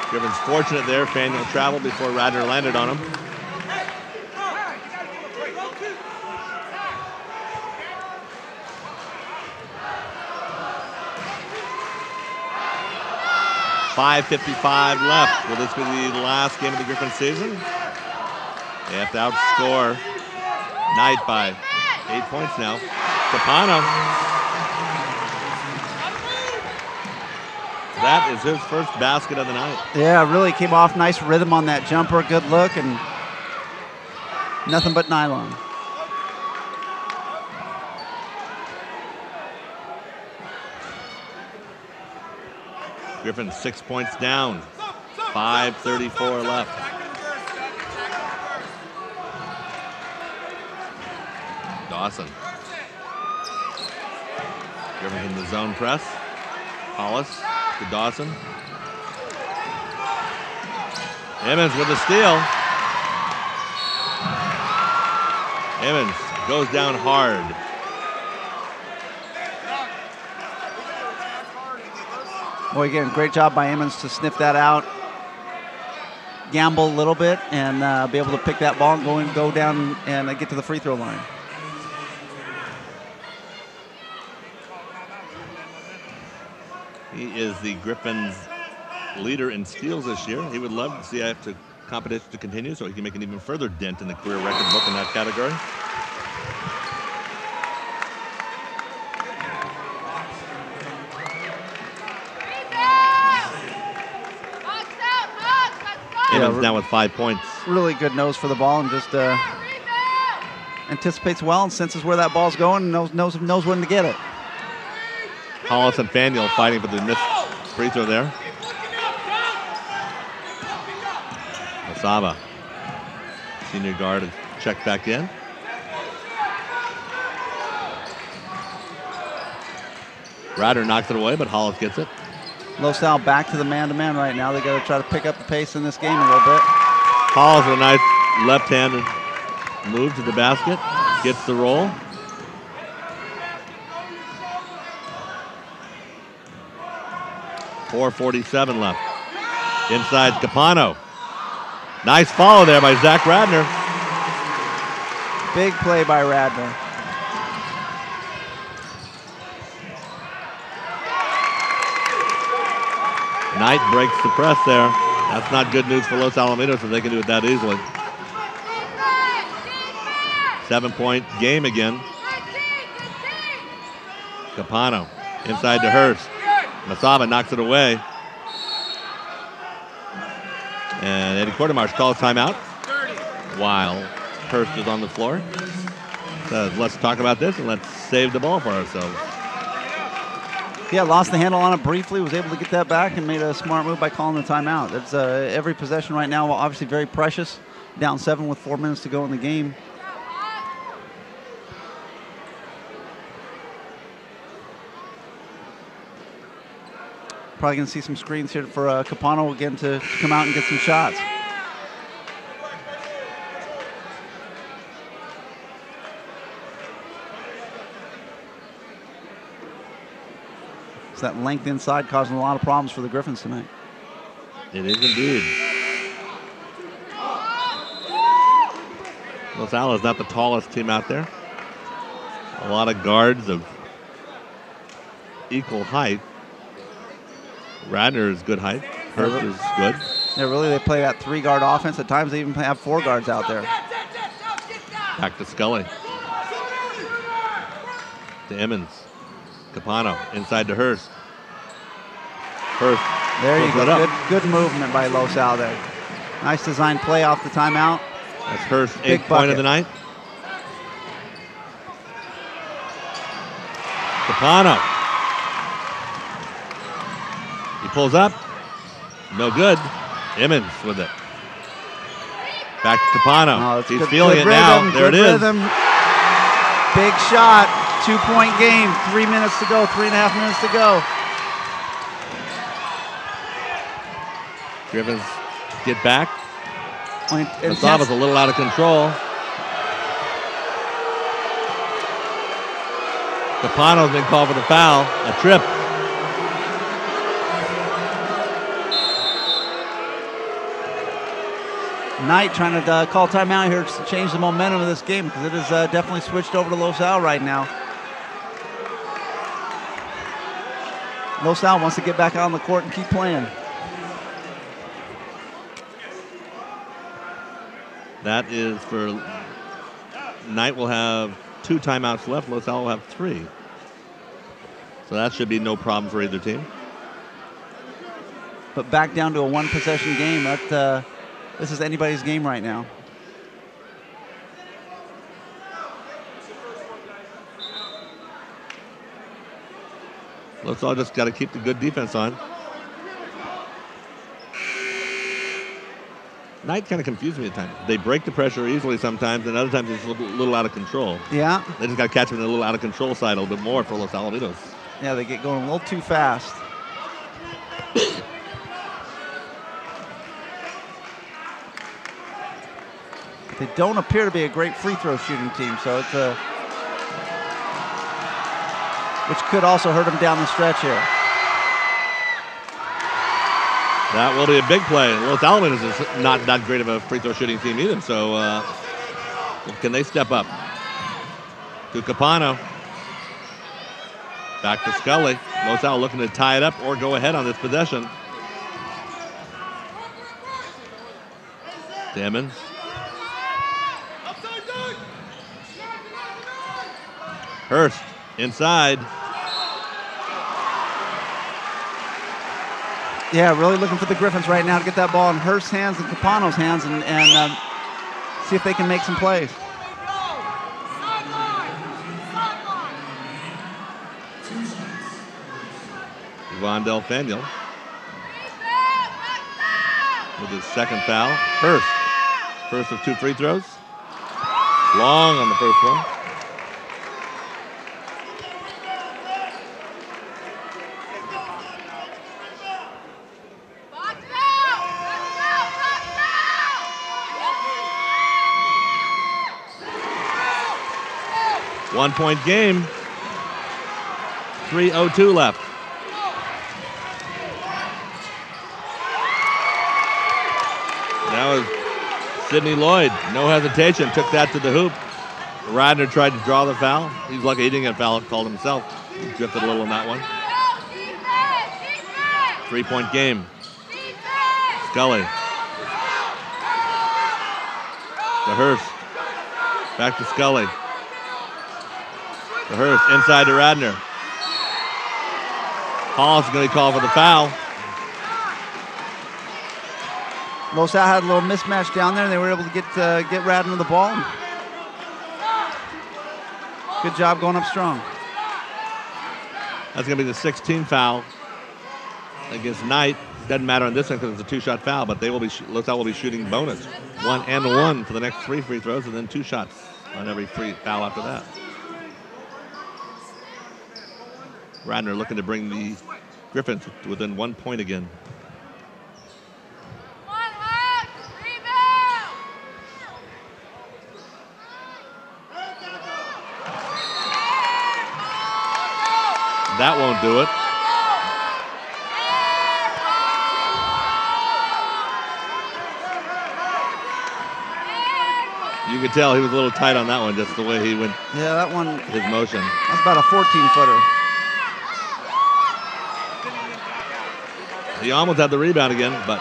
S1: Griffins fortunate there. Faneuil traveled before Radner landed on him. .55 left. Will this be the last game of the Griffin season? They have to outscore Knight by 8 points now. Capano. That is his first basket of the night.
S3: Yeah, really came off nice rhythm on that jumper. Good look and nothing but nylon.
S1: Griffin 6 points down. 5:34 left. Dawson. Griffin in the zone press. Hollis to Dawson. Emmons with the steal. Emmons goes down hard.
S3: Boy, again, great job by Emmons to sniff that out, gamble a little bit, and be able to pick that ball and go down and get to the free throw line.
S1: He is the Griffins' leader in steals this year. He would love the CIF competition to continue so he can make an even further dent in the career record book in that category. Emmons now with 5 points.
S3: Really good nose for the ball and just anticipates well and senses where that ball's going and knows when to get it.
S1: Hollis and Faneuil fighting for the missed free throw there. Masaba, senior guard, checked back in. Ryder knocks it away, but Hollis gets it.
S3: Los Al back to the man-to-man right now. They got to try to pick up the pace in this game a little bit.
S1: Hollis with a nice left-handed move to the basket. Gets the roll. .447 left. Inside Capano. Nice follow there by Zach Radner.
S3: Big play by Radner.
S1: Knight breaks the press there. That's not good news for Los Alamitos if they can do it that easily. 7-point game again. Capano inside to Hurst. Masaba knocks it away. And Eddie Quartermarsh calls timeout while Hurst is on the floor. Says, let's talk about this and let's save the ball for ourselves.
S3: Yeah, lost the handle on it briefly, was able to get that back and made a smart move by calling the timeout. It's every possession right now, obviously very precious. Down 7 with 4 minutes to go in the game. Probably going to see some screens here for Capano again to come out and get some shots. So that length inside causing a lot of problems for the Griffins tonight.
S1: It is indeed. LaSalle is not the tallest team out there. A lot of guards of equal height. Radner is good height. Hurst is good.
S3: Yeah, really, they play that 3-guard offense. At times, they even have 4 guards out there.
S1: Back to Scully. To Emmons. Capano inside to Hurst. Hurst.
S3: There you go. Good movement by LaSalle there. Nice design play off the timeout.
S1: That's Hurst's 8th point of the night. Capano. He pulls up. No good. Emmons with it. Back to Capano.
S3: Oh,
S1: he's feeling it now. There it is.
S3: Big shot. 2-point game. 3 minutes to go. 3.5 minutes to go.
S1: Griffins get back.
S3: It's
S1: a little out of control. Capano's been called for the foul. A trip.
S3: Knight trying to call timeout here to change the momentum of this game because it is definitely switched over to LaSalle right now. LaSalle wants to get back out on the court and keep playing.
S1: That is for Knight will have 2 timeouts left. LaSalle will have 3. So that should be no problem for either team.
S3: But back down to a 1-possession game. This is anybody's game right now.
S1: LaSalle just got to keep the good defense on. Knight kind of confused me at times. They break the pressure easily sometimes, and other times it's a little out of control.
S3: Yeah.
S1: They just got to catch them in a little out of control side a little bit more for Los Alamitos.
S3: Yeah, they get going a little too fast. They don't appear to be a great free throw shooting team, so it's which could also hurt them down the stretch here.
S1: That will be a big play. Los Alamitos is not that great of a free throw shooting team either, so can they step up? To Capano. Back to Scully. Los Al looking to tie it up or go ahead on this possession. Emmons. Hurst inside.
S3: Yeah, really looking for the Griffins right now to get that ball in Hurst's hands and Capano's hands and see if they can make some plays.
S1: Vondell Faneuil with his 2nd foul. Hurst. First of 2 free throws. Long on the first one. One-point game. 3:02 left. That was Sidney Lloyd. No hesitation. Took that to the hoop. Radner tried to draw the foul. He's lucky he didn't get a foul called himself. He drifted a little on that one. 3-point game. Scully. To Hurst. Back to Scully. To Hurst. Inside to Radner. Hall's going to call for the foul.
S3: Los Al had a little mismatch down there, and they were able to get Radner the ball. Good job going up strong.
S1: That's going to be the 16th foul against Knight. Doesn't matter on this one because it's a 2-shot foul, but they will be Los Al will be shooting bonus 1 and 1 for the next 3 free throws, and then 2 shots on every free foul after that. Radner looking to bring the Griffins within 1 point again. That won't do it. You could tell he was a little tight on that one, just the way he went.
S3: Yeah, that one.
S1: His motion.
S3: That's about a 14-footer.
S1: He almost had the rebound again, but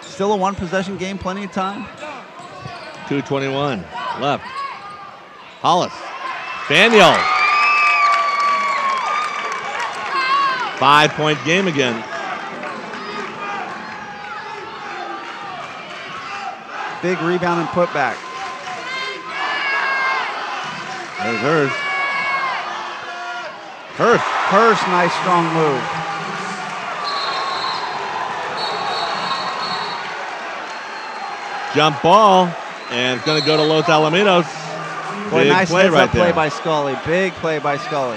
S3: still a one-possession game, plenty of time.
S1: 2:21 left. Hollis. Daniel. 5-point game again.
S3: Big rebound and putback.
S1: There's hers.
S3: Hurst, nice strong move.
S1: Jump ball, and it's going to go to Los Alamitos.
S3: Boy,
S1: Big
S3: nice
S1: play right
S3: play
S1: there.
S3: by Scully. Big play by Scully.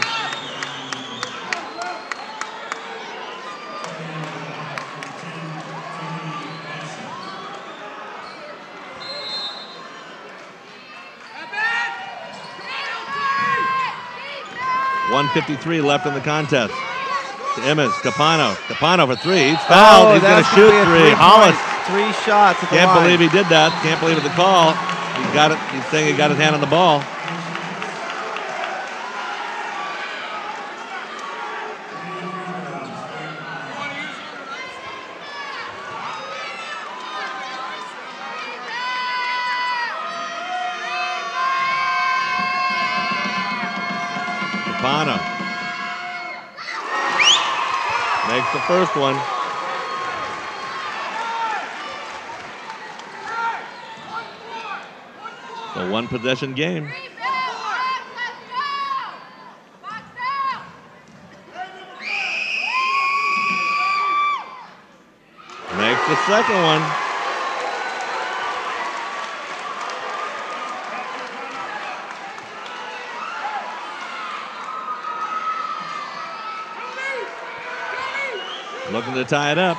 S1: .153 left in the contest. To Emmons, Capano. Capano for three. He's fouled. He's going to shoot three. Hollis.
S3: 3 shots at the
S1: Can't
S3: line.
S1: believe he did that. Can't believe it's a call. He got it. He's saying he got his hand on the ball. Capano makes the first one. A one possession game. Makes the second one. Looking to tie it up.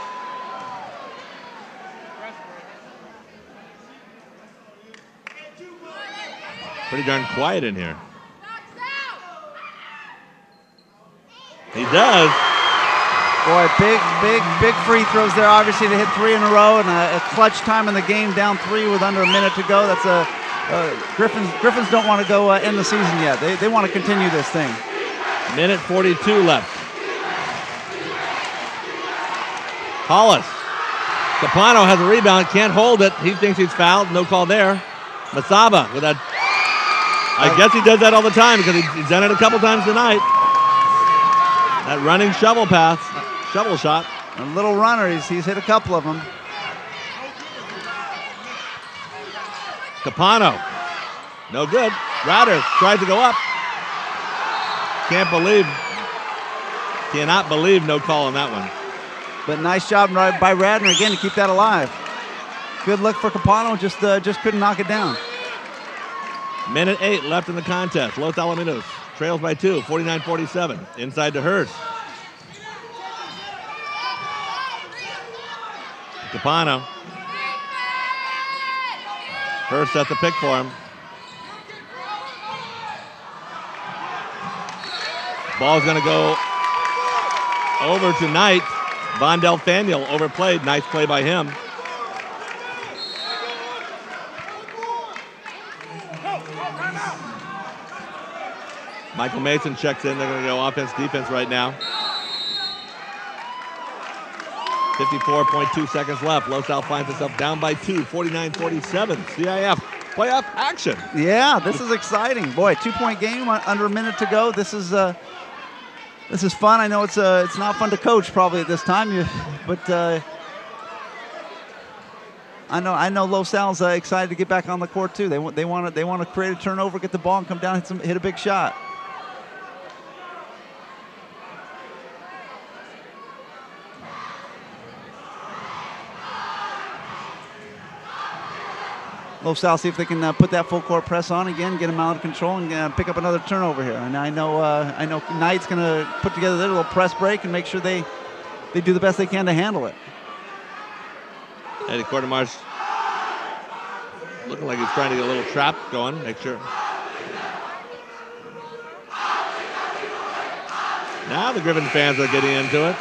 S1: Pretty darn quiet in here. He does.
S3: Boy, big free throws there, obviously, to hit 3 in a row, and a clutch time in the game, down 3 with under a minute to go. That's a Griffins don't want to go end the season yet. They want to continue this thing.
S1: Minute 42 left. Hollis. Capano has a rebound, can't hold it. He thinks he's fouled, no call there. Masaba with that. I guess he does that all the time because he's done it a couple times tonight. That running shovel pass, shovel shot.
S3: A little runner, he's hit a couple of them.
S1: Capano, no good. Rader tries to go up. Cannot believe no call on that one.
S3: But nice job by Radner again to keep that alive. Good look for Capano, just couldn't knock it down.
S1: Minute 8 left in the contest. Los Alamitos trails by 2, 49-47. Inside to Hurst. Capano. Hurst sets the pick for him. Ball's going to go over to Knight. Vondell Faniel overplayed. Nice play by him. Michael Mason checks in. They're going to go offense-defense right now. 54.2 seconds left. Los Al finds itself down by 2, 49-47. CIF playoff action.
S3: Yeah, this is exciting. Boy, 2-point game, under a minute to go. This is fun. I know it's not fun to coach probably at this time, but I know Los Al's excited to get back on the court too. They want to create a turnover, get the ball, and come down, hit a big shot. LaSalle see if they can put that full court press on again, get them out of control, and pick up another turnover here. And I know Knight's going to put together their little press break and make sure they do the best they can to handle it.
S1: Eddie Quartermarsh looking like he's trying to get a little trap going. Make sure. Now the Griffin fans are getting into it.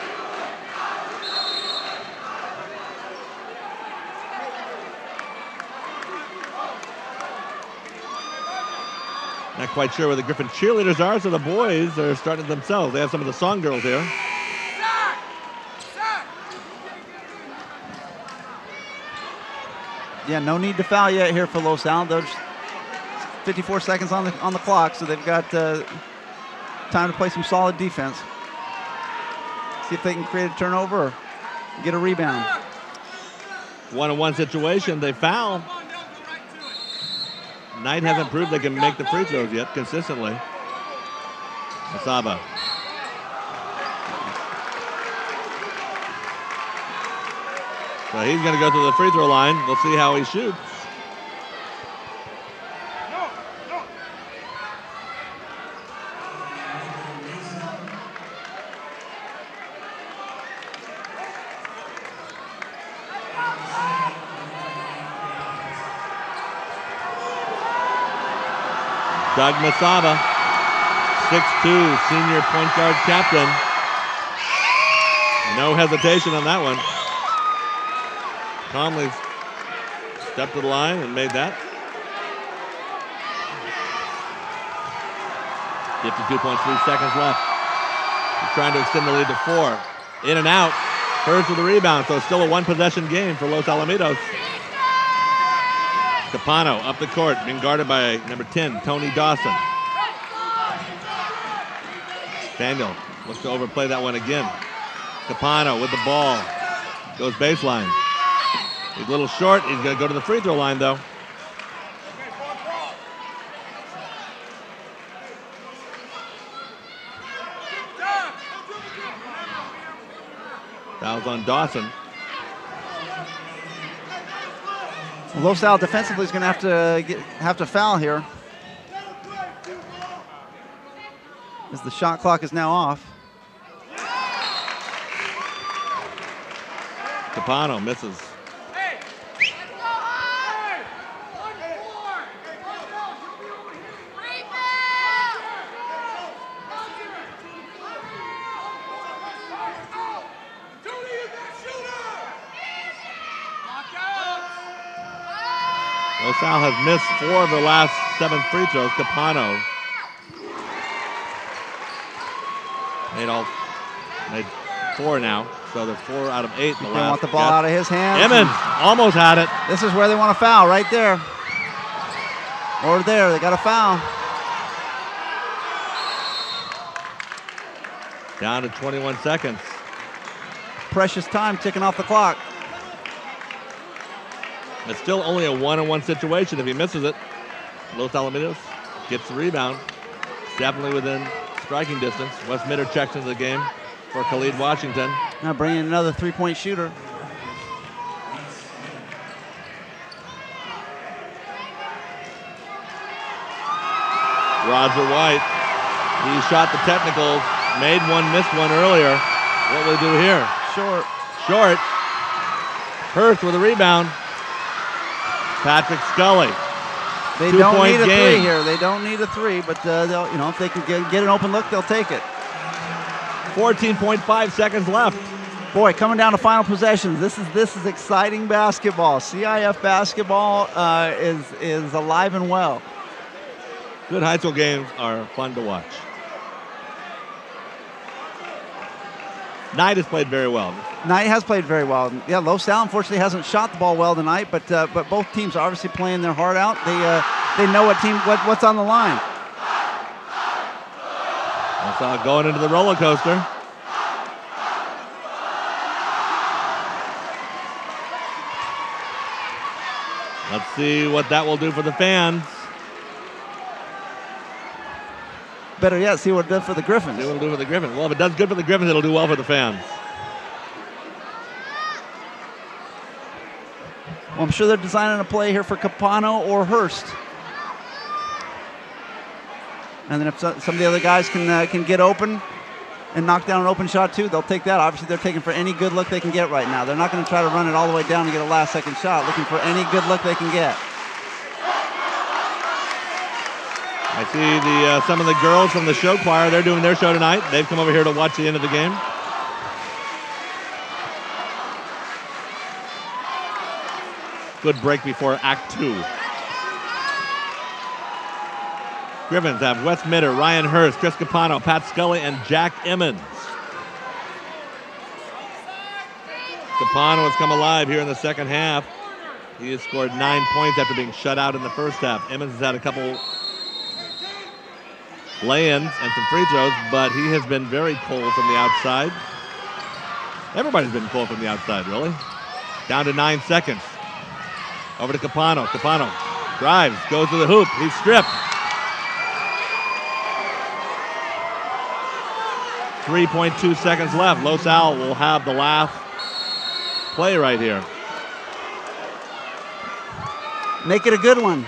S1: Not quite sure where the Griffin cheerleaders are, so the boys are starting themselves. They have some of the song girls here.
S3: Yeah, no need to foul yet here for LaSalle. There's 54 seconds on the clock, so they've got time to play some solid defense. See if they can create a turnover or get a rebound.
S1: 1-on-1 situation, they foul. Knight hasn't proved they can make the free throws yet consistently. Masaba. So he's going to go to the free throw line. We'll see how he shoots. Doug Masaba, 6'2", senior point guard captain. No hesitation on that one. Calmly stepped to the line and made that. 52.3 seconds left. He's trying to extend the lead to 4. In and out. Hurst with the rebound, so it's still a one-possession game for Los Alamitos. Capano up the court, being guarded by number 10, Tony Dawson. Daniel looks to overplay that one again. Capano with the ball. Goes baseline. He's a little short. He's going to go to the free throw line, though. Fouls on Dawson.
S3: LaSalle defensively is going to have to foul here, as the shot clock is now off.
S1: Capano misses. LaSalle has missed 4 of their last 7 free throws. Capano made 4 now, so they're 4 out of 8 in the last.
S3: They want the ball out of his hands.
S1: Emmons almost had it.
S3: This is where they want to foul, right there. Or there, they got a foul.
S1: Down to 21 seconds.
S3: Precious time ticking off the clock.
S1: It's still only a one-on-one situation. If he misses it, Los Alamitos gets the rebound. It's definitely within striking distance. Wes Mitter checks into the game for Khalid Washington.
S3: Now bringing in another three-point shooter.
S1: Roger White. He shot the technicals, made one, missed one earlier. What will he do here? Short. Hurst with a rebound. Patrick Scully.
S3: They don't need a three here. They don't need a three, but if they can get an open look, they'll take it.
S1: 14.5 seconds left.
S3: Boy, coming down to final possessions. This is exciting basketball. CIF basketball is alive and well.
S1: Good high school games are fun to watch. Knight has played very well.
S3: Knight has played very well. Yeah, LaSalle unfortunately hasn't shot the ball well tonight, but both teams are obviously playing their heart out. They know what's on the line.
S1: LaSalle going into the roller coaster. Let's see what that will do for the fans.
S3: Better yet, see what it does for the Griffins.
S1: See what it'll do for the Griffins. Well, if it does good for the Griffins, it'll do well for the fans.
S3: Well, I'm sure they're designing a play here for Capano or Hurst. And then if some of the other guys can get open and knock down an open shot too, they'll take that. Obviously, they're taking for any good look they can get right now. They're not going to try to run it all the way down and get a last-second shot. Looking for any good look they can get.
S1: I see some of the girls from the show choir. They're doing their show tonight. They've come over here to watch the end of the game. Good break before Act 2. Griffins have Wes Mitter, Ryan Hurst, Chris Capano, Pat Scully, and Jack Emmons. Capano has come alive here in the second half. He has scored 9 points after being shut out in the first half. Emmons has had a couple lay-ins and some free throws, but he has been very cold from the outside. Everybody's been cold from the outside, really. Down to 9 seconds. Over to Capano. Capano drives, goes to the hoop. He's stripped. 3.2 seconds left. Los Al will have the last play right here.
S3: Make it a good one.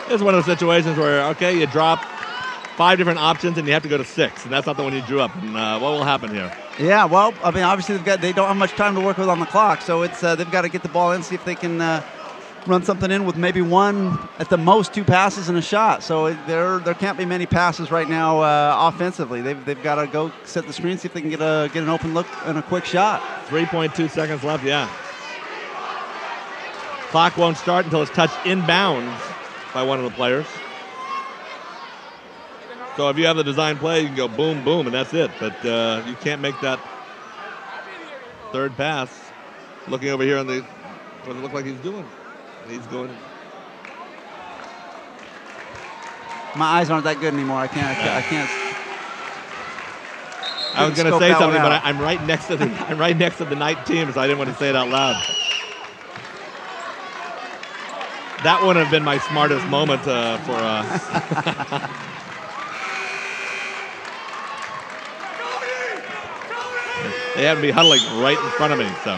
S1: It's one of those situations where, okay, you drop 5 different options and you have to go to 6, and that's not the one you drew up. And what will happen here?
S3: Yeah, well, I mean, obviously they don't have much time to work with on the clock, so it's they've got to get the ball in, see if they can run something in with maybe 1, at the most 2 passes and a shot. So there can't be many passes right now offensively. They've got to go set the screen, see if they can get an open look and a quick shot.
S1: 3.2 seconds left, yeah. Clock won't start until it's touched inbounds by one of the players. So if you have the design play, you can go boom, boom, and that's it. But you can't make that third pass. Looking over here on what does it look like he's doing? He's going.
S3: My eyes aren't that good anymore. I can't.
S1: I was going to say something, but I'm right next to the Knight team, so I didn't want to say it out loud. That wouldn't have been my smartest moment for. They had me huddling right in front of me, so.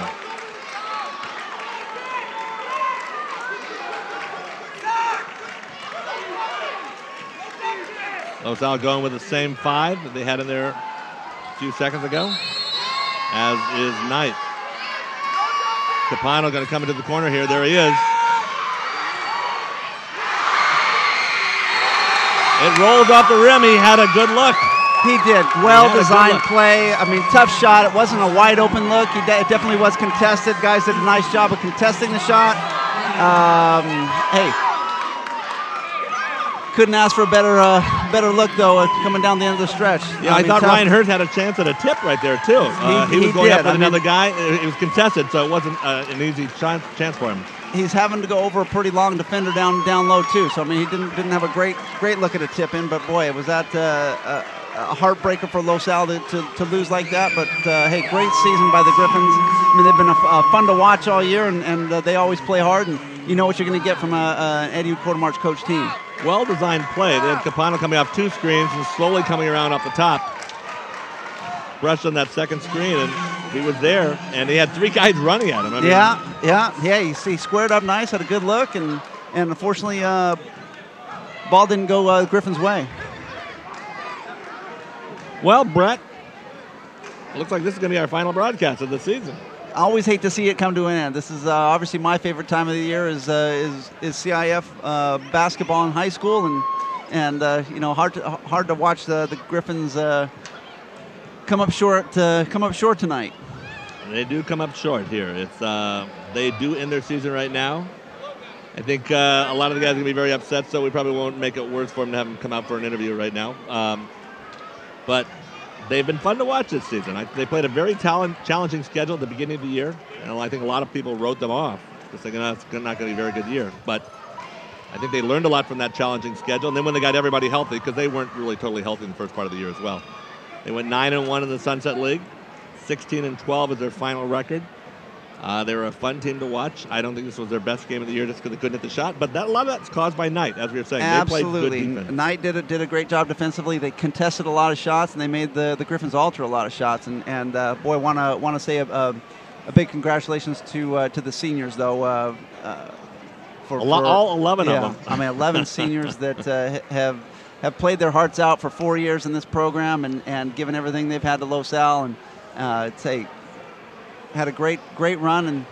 S1: Los Al going with the same 5 that they had in there a few seconds ago, as is Knight. Capano going to come into the corner here. There he is. It rolls off the rim. He had a good look.
S3: He did. Well-designed play. I mean, tough shot. It wasn't a wide-open look. It definitely was contested. Guys did a nice job of contesting the shot. Hey, couldn't ask for a better look, though, coming down the end of the stretch.
S1: Yeah, I thought tough. Ryan Hurst had a chance at a tip right there, too. He was going up with another guy. It was contested, so it wasn't an easy chance for him.
S3: He's having to go over a pretty long defender down low, too. So, I mean, he didn't have a great look at a tip in, but, boy, it was that a heartbreaker for Los Al to lose like that. But, hey, great season by the Griffins. I mean, they've been fun to watch all year, and they always play hard, and you know what you're going to get from an Eddie Quartermarch coach team.
S1: Well-designed play. They had Capano coming off 2 screens and slowly coming around off the top. Brushed on that second screen, and he was there, and he had 3 guys running at him. I mean,
S3: He squared up nice, had a good look, and unfortunately, ball didn't go Griffin's way.
S1: Well, Brett, it looks like this is going to be our final broadcast of the season.
S3: I always hate to see it come to an end. This is obviously my favorite time of the year is CIF basketball in high school, and you know, hard to watch the Griffins come up short tonight.
S1: They do come up short here. It's they do end their season right now. I think a lot of the guys are going to be very upset, so we probably won't make it worse for them to have them come out for an interview right now. But they've been fun to watch this season. They played a very challenging schedule at the beginning of the year, and I think a lot of people wrote them off, just thinking, it's not going to be a very good year. But I think they learned a lot from that challenging schedule, and then when they got everybody healthy, because they weren't really totally healthy in the first part of the year as well. They went 9-1 in the Sunset League, 16-12 is their final record. They were a fun team to watch. I don't think this was their best game of the year just because they couldn't hit the shot, but a lot of that's caused by Knight, as we were saying.
S3: Absolutely.
S1: They played good defense.
S3: Knight did a great job defensively. They contested a lot of shots, and they made the Griffins alter a lot of shots. And boy, want to say a big congratulations to the seniors, though.
S1: All 11 of them.
S3: I mean, 11 seniors that have played their hearts out for 4 years in this program and given everything they've had to Los Al, and had a great run,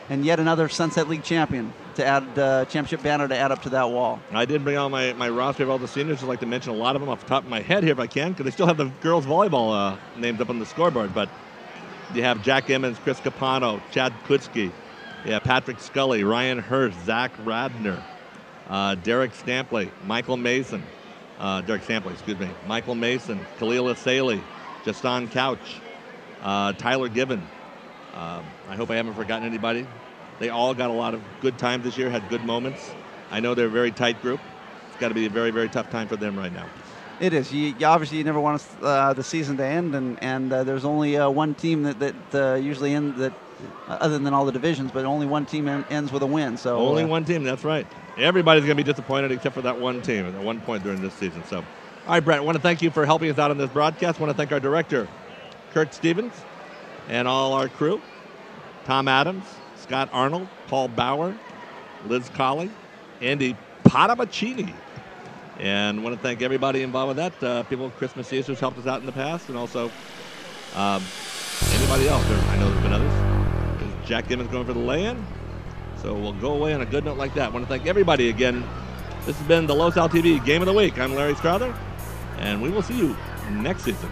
S3: and yet another Sunset League champion to add championship banner to add up to that wall.
S1: I did bring on my roster of all the seniors. I'd like to mention a lot of them off the top of my head here if I can, because they still have the girls volleyball names up on the scoreboard. But you have Jack Emmons, Chris Capano, Chad Kutsky, Patrick Scully, Ryan Hurst, Zach Radner, Derek Stampley, Michael Mason, Michael Mason, Khalil Asaley, Jaston Couch, Tyler Gibbon. I hope I haven't forgotten anybody. They all got a lot of good times this year, had good moments. I know they're a very tight group. It's got to be a very, very tough time for them right now.
S3: It is. You obviously never want the season to end, and there's only one team that usually ends that, other than all the divisions, but only one team ends with a win. So
S1: only one team. That's right. Everybody's going to be disappointed except for that one team at one point during this season. So, all right, Brett, I want to thank you for helping us out on this broadcast. I want to thank our director, Kurt Stevens, and all our crew, Tom Adams, Scott Arnold, Paul Bauer, Liz Colley, Andy Padavicini. And I want to thank everybody involved with that. People, Christmas East, who's helped us out in the past, and also anybody else. I know there's been others. There's Jack Gibbons going for the lay-in. So we'll go away on a good note like that. I want to thank everybody again. This has been the Los Al TV Game of the Week. I'm Larry Strother, and we will see you next season.